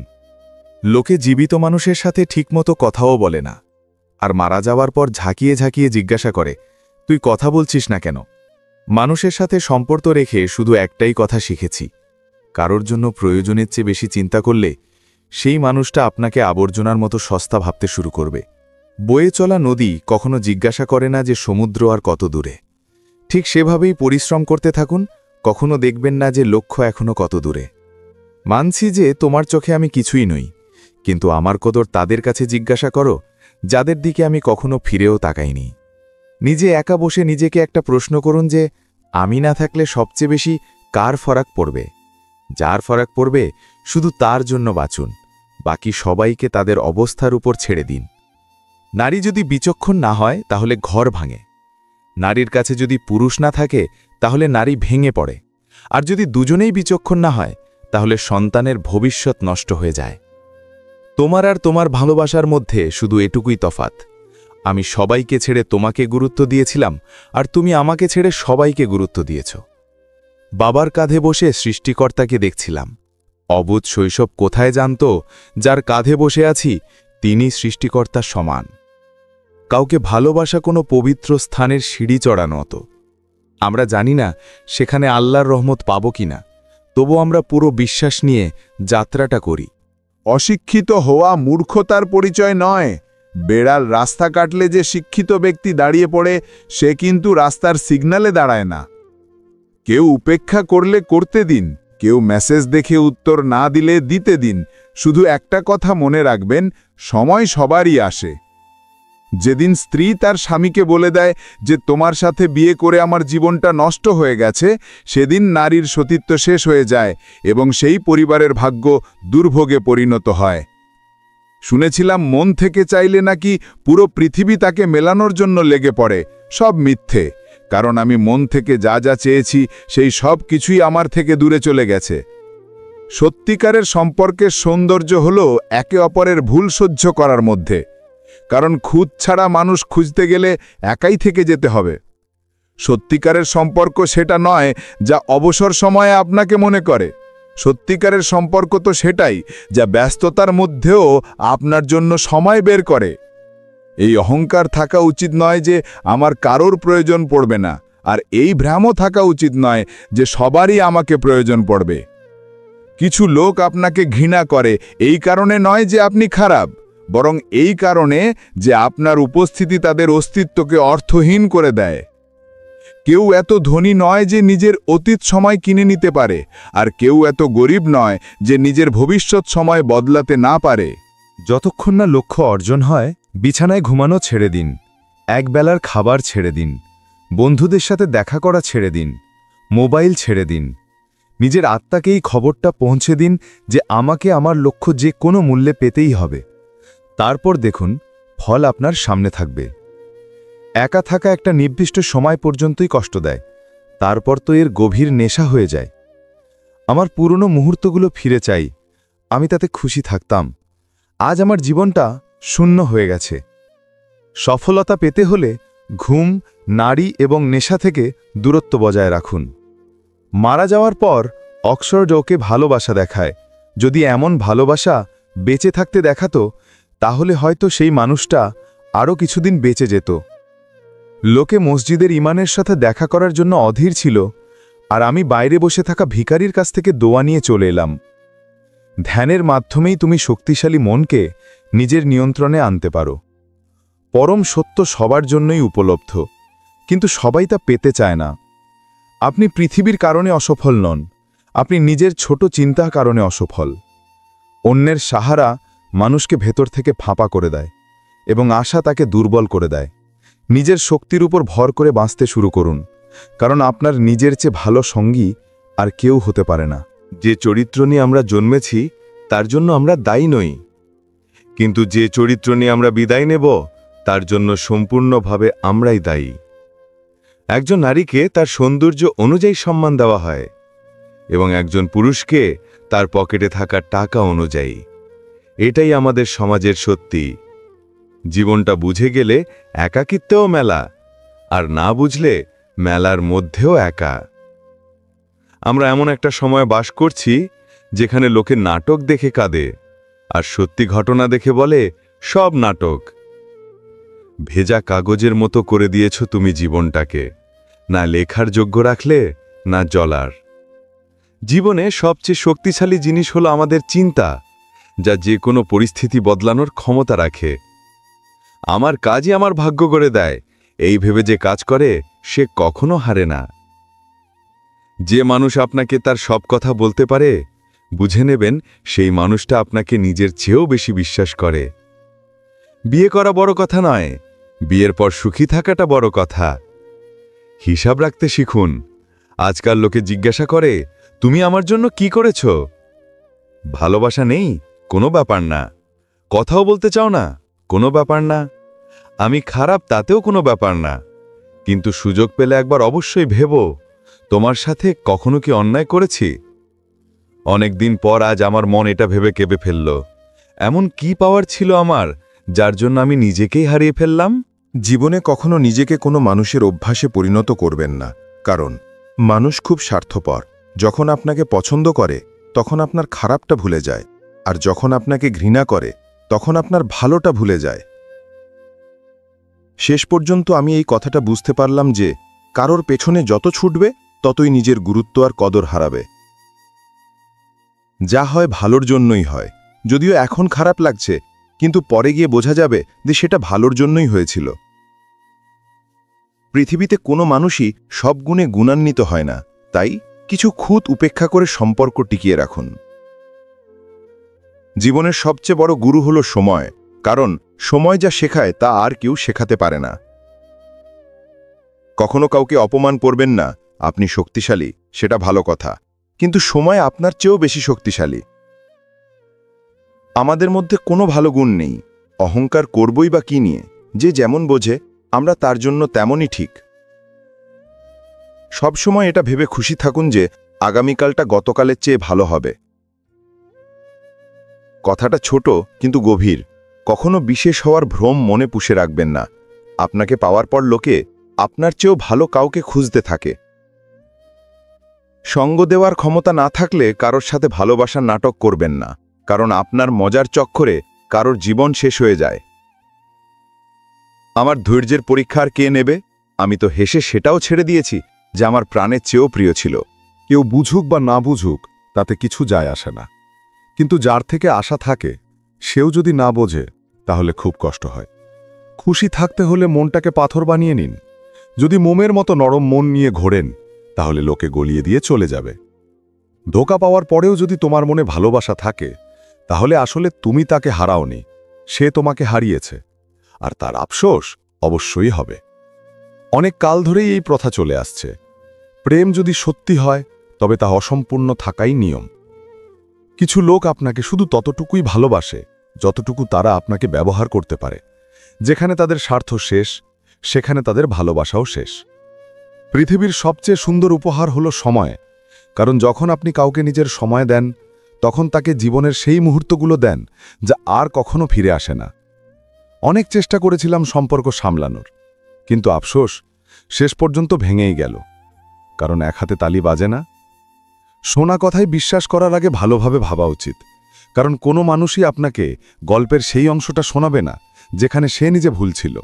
লোকে জীবিত মানুষের সাথে ঠিকমতো কথাও বলে না, আর মারা যাওয়ার পর ঝাঁকিয়ে ঝাঁকিয়ে জিজ্ঞাসা করে, তুই কথা বলছিস না কেন? মানুষের সাথে সম্পর্ক রেখে শুধু একটাই কথা শিখেছি, কারোর জন্য প্রয়োজনের চেয়ে বেশি চিন্তা করলে সেই মানুষটা আপনাকে আবর্জনার মতো সস্তা ভাবতে শুরু করবে। বয়ে চলা নদী কখনো জিজ্ঞাসা করে না যে সমুদ্র আর কত দূরে। ঠিক সেভাবেই পরিশ্রম করতে থাকুন, কখনো দেখবেন না যে লক্ষ্য এখনো কত দূরে। মানছি যে তোমার চোখে আমি কিছুই নই, কিন্তু আমার কদর তাদের কাছে জিজ্ঞাসা করো যাদের দিকে আমি কখনো ফিরেও তাকাইনি। নিজে একা বসে নিজেকে একটা প্রশ্ন করুন যে আমি না থাকলে সবচেয়ে বেশি কার ফরাক পড়বে? যার ফরাক পড়বে শুধু তার জন্য বাঁচুন, বাকি সবাইকে তাদের অবস্থার উপর ছেড়ে দিন। নারী যদি বিচক্ষণ না হয় তাহলে ঘর ভাঙে। নারীর কাছে যদি পুরুষ না থাকে তাহলে নারী ভেঙে পড়ে, আর যদি দুজনেই বিচক্ষণ না হয় তাহলে সন্তানের ভবিষ্যৎ নষ্ট হয়ে যায়। তোমার আর তোমার ভালোবাসার মধ্যে শুধু এটুকুই তফাৎ, আমি সবাইকে ছেড়ে তোমাকে গুরুত্ব দিয়েছিলাম, আর তুমি আমাকে ছেড়ে সবাইকে গুরুত্ব দিয়েছ। বাবার কাঁধে বসে সৃষ্টিকর্তাকে দেখছিলাম। অবুধ শৈশব কোথায় জানত, যার কাঁধে বসে আছি তিনি সৃষ্টিকর্তার সমান। কাউকে ভালোবাসা কোনো পবিত্র স্থানের সিঁড়ি চড়ানো মতো। আমরা জানি না সেখানে আল্লাহর রহমত পাব কিনা, তবু আমরা পুরো বিশ্বাস নিয়ে যাত্রাটা করি। অশিক্ষিত হওয়া মূর্খতার পরিচয় নয়। বেড়াল রাস্তা কাটলে যে শিক্ষিত ব্যক্তি দাঁড়িয়ে পড়ে, সে কিন্তু রাস্তার সিগন্যালে দাঁড়ায় না। কেউ উপেক্ষা করলে করতে দিন, কেউ মেসেজ দেখে উত্তর না দিলে দিতে দিন। শুধু একটা কথা মনে রাখবেন, সময় সবারই আসে। যেদিন স্ত্রী তার স্বামীকে বলে দেয় যে তোমার সাথে বিয়ে করে আমার জীবনটা নষ্ট হয়ে গেছে, সেদিন নারীর সতীত্ব শেষ হয়ে যায় এবং সেই পরিবারের ভাগ্য দুর্ভোগে পরিণত হয়। শুনেছিলাম মন থেকে চাইলে নাকি পুরো পৃথিবী তাকে মেলানোর জন্য লেগে পড়ে। সব মিথ্যে, কারণ আমি মন থেকে যা যা চেয়েছি সেই সব কিছুই আমার থেকে দূরে চলে গেছে। সত্যিকারের সম্পর্কের সৌন্দর্য হল একে অপরের ভুল সহ্য করার মধ্যে, কারণ খুঁত ছাড়া মানুষ খুঁজতে গেলে একাই থেকে যেতে হবে। সত্যিকারের সম্পর্ক সেটা নয় যা অবসর সময়ে আপনাকে মনে করে। সত্যিকারের সম্পর্ক তো সেটাই যা ব্যস্ততার মধ্যেও আপনার জন্য সময় বের করে। এই অহংকার থাকা উচিত নয় যে আমার কারোর প্রয়োজন পড়বে না, আর এই ভ্রমও থাকা উচিত নয় যে সবারই আমাকে প্রয়োজন পড়বে। কিছু লোক আপনাকে ঘৃণা করে এই কারণে নয় যে আপনি খারাপ, বরং এই কারণে যে আপনার উপস্থিতি তাদের অস্তিত্বকে অর্থহীন করে দেয়। কেউ এত ধনী নয় যে নিজের অতীত সময় কিনে নিতে পারে, আর কেউ এত গরিব নয় যে নিজের ভবিষ্যৎ সময় বদলাতে না পারে। যতক্ষণ না লক্ষ্য অর্জন হয়, বিছানায় ঘুমানো ছেড়ে দিন, একবেলার খাবার ছেড়ে দিন, বন্ধুদের সাথে দেখা করা ছেড়ে দিন, মোবাইল ছেড়ে দিন। নিজের আত্মাকেই খবরটা পৌঁছে দিন যে আমাকে আমার লক্ষ্য যে কোনো মূল্যে পেতেই হবে। তারপর দেখুন ফল আপনার সামনে থাকবে। একা থাকা একটা নির্দিষ্ট সময় পর্যন্তই কষ্ট দেয়, তারপর তো এর গভীর নেশা হয়ে যায়। আমার পুরনো মুহূর্তগুলো ফিরে চাই, আমি তাতে খুশি থাকতাম। আজ আমার জীবনটা শূন্য হয়ে গেছে। সফলতা পেতে হলে ঘুম, নারী এবং নেশা থেকে দূরত্ব বজায় রাখুন। মারা যাওয়ার পর অক্সফোর্ড ওকে ভালোবাসা দেখায়। যদি এমন ভালোবাসা বেঁচে থাকতে দেখাতো, তাহলে হয়তো সেই মানুষটা আরও কিছুদিন বেঁচে যেত। লোকে মসজিদের ইমানের সাথে দেখা করার জন্য অধীর ছিল, আর আমি বাইরে বসে থাকা ভিখারির কাছ থেকে দোয়া নিয়ে চলে এলাম। ধ্যানের মাধ্যমেই তুমি শক্তিশালী মনকে নিজের নিয়ন্ত্রণে আনতে পারো। পরম সত্য সবার জন্যই উপলব্ধ, কিন্তু সবাই তা পেতে চায় না। আপনি পৃথিবীর কারণে অসফল নন, আপনি নিজের ছোট চিন্তার কারণে অসফল। অন্যের সাহারা মানুষকে ভেতর থেকে ফাঁপা করে দেয় এবং আশা তাকে দুর্বল করে দেয়। নিজের শক্তির উপর ভর করে বাঁচতে শুরু করুন, কারণ আপনার নিজের চেয়ে ভালো সঙ্গী আর কেউ হতে পারে না। যে চরিত্র নিয়ে আমরা জন্মেছি তার জন্য আমরা দায়ী নই, কিন্তু যে চরিত্র নিয়ে আমরা বিদায় নেব তার জন্য সম্পূর্ণভাবে আমরাই দায়ী। একজন নারীকে তার সৌন্দর্য অনুযায়ী সম্মান দেওয়া হয় এবং একজন পুরুষকে তার পকেটে থাকা টাকা অনুযায়ী। এটাই আমাদের সমাজের সত্যি। জীবনটা বুঝে গেলে একাকিত্বেও মেলা, আর না বুঝলে মেলার মধ্যেও একা। আমরা এমন একটা সময় বাস করছি যেখানে লোকে নাটক দেখে কাঁদে আর সত্যি ঘটনা দেখে বলে সব নাটক। ভেজা কাগজের মতো করে দিয়েছ তুমি জীবনটাকে, না লেখার যোগ্য রাখলে না জ্বলার। জীবনে সবচেয়ে শক্তিশালী জিনিস হলো আমাদের চিন্তা, যা যে কোনো পরিস্থিতি বদলানোর ক্ষমতা রাখে। আমার কাজই আমার ভাগ্য করে দেয়, এই ভেবে যে কাজ করে সে কখনো হারে না। যে মানুষ আপনাকে তার সব কথা বলতে পারে, বুঝে নেবেন সেই মানুষটা আপনাকে নিজের চেয়েও বেশি বিশ্বাস করে। বিয়ে করা বড় কথা নয়, বিয়ের পর সুখী থাকাটা বড় কথা। হিসাব রাখতে শিখুন। আজকাল লোকে জিজ্ঞাসা করে, তুমি আমার জন্য কি করেছ? ভালোবাসা নেই? কোনো ব্যাপার না। কথাও বলতে চাও না? কোনো ব্যাপার না। আমি খারাপ তাতেও কোনো ব্যাপার না, কিন্তু সুযোগ পেলে একবার অবশ্যই ভেবো, তোমার সাথে কখনো কি অন্যায় করেছি? অনেক দিন পর আজ আমার মন এটা ভেবে কেঁপে ফেলল। এমন কি পাওয়ার ছিল আমার, যার জন্য আমি নিজেকেই হারিয়ে ফেললাম? জীবনে কখনো নিজেকে কোনো মানুষের অভ্যাসে পরিণত করবেন না, কারণ মানুষ খুব স্বার্থপর। যখন আপনাকে পছন্দ করে তখন আপনার খারাপটা ভুলে যায়, আর যখন আপনাকে ঘৃণা করে তখন আপনার ভালোটা ভুলে যায়। শেষ পর্যন্ত আমি এই কথাটা বুঝতে পারলাম যে কারোর পেছনে যত ছুটবে ততই নিজের গুরুত্ব আর কদর হারাবে। যা হয় ভালোর জন্যই হয়, যদিও এখন খারাপ লাগছে, কিন্তু পরে গিয়ে বোঝা যাবে যে সেটা ভালোর জন্যই হয়েছিল। পৃথিবীতে কোনো মানুষই সব গুণে গুণান্বিত হয় না, তাই কিছু খুঁত উপেক্ষা করে সম্পর্ক টিকিয়ে রাখুন। জীবনের সবচেয়ে বড় গুরু হলো সময়, কারণ সময় যা শেখায় তা আর কেউ শেখাতে পারে না। কখনো কাউকে অপমান করবেন না। আপনি শক্তিশালী, সেটা ভালো কথা, কিন্তু সময় আপনার চেয়েও বেশি শক্তিশালী। আমাদের মধ্যে কোনো ভালো গুণ নেই, অহংকার করবই বা কি নিয়ে? যে যেমন বোঝে আমরা তার জন্য তেমনই ঠিক। সবসময় এটা ভেবে খুশি থাকুন যে আগামীকালটা গতকালের চেয়ে ভালো হবে। কথাটা ছোট কিন্তু গভীর। কখনো বিশেষ হওয়ার ভ্রম মনে পুষে রাখবেন না। আপনাকে পাওয়ার পর লোকে আপনার চেয়েও ভালো কাউকে খুঁজতে থাকে। সঙ্গ দেওয়ার ক্ষমতা না থাকলে কারোর সাথে ভালোবাসার নাটক করবেন না, কারণ আপনার মজার চক্করে কারোর জীবন শেষ হয়ে যায়। আমার ধৈর্যের পরীক্ষার কে নেবে? আমি তো হেসে সেটাও ছেড়ে দিয়েছি যে আমার প্রাণের চেয়েও প্রিয় ছিল। কেউ বুঝুক বা না বুঝুক তাতে কিছু যায় আসে না, কিন্তু যার থেকে আশা থাকে সেও যদি না বোঝে তাহলে খুব কষ্ট হয়। খুশি থাকতে হলে মনটাকে পাথর বানিয়ে নিন। যদি মোমের মতো নরম মন নিয়ে ঘোরেন তাহলে লোকে গলিয়ে দিয়ে চলে যাবে। ধোঁকা পাওয়ার পরেও যদি তোমার মনে ভালোবাসা থাকে তাহলে আসলে তুমি তাকে হারাওনি, সে তোমাকে হারিয়েছে, আর তার আফসোস অবশ্যই হবে। অনেক কাল ধরেই এই প্রথা চলে আসছে। প্রেম যদি সত্যি হয় তবে তা অসম্পূর্ণ থাকাই নিয়ম। কিছু লোক আপনাকে শুধু ততটুকুই ভালোবাসে যতটুকু তারা আপনাকে ব্যবহার করতে পারে। যেখানে তাদের স্বার্থ শেষ, সেখানে তাদের ভালোবাসাও শেষ। পৃথিবীর সবচেয়ে সুন্দর উপহার হলো সময়, কারণ যখন আপনি কাউকে নিজের সময় দেন তখন তাকে জীবনের সেই মুহূর্তগুলো দেন যা আর কখনো ফিরে আসে না। অনেক চেষ্টা করেছিলাম সম্পর্ক সামলানোর, কিন্তু আফসোস শেষ পর্যন্ত ভেঙেই গেল। কারণ এক হাতে তালি বাজে না। শোনা কথায় বিশ্বাস করার আগে ভালোভাবে ভাবা উচিত, কারণ কোনো মানুষই আপনাকে গল্পের সেই অংশটা শোনাবে না যেখানে সে নিজে ভুল ছিল।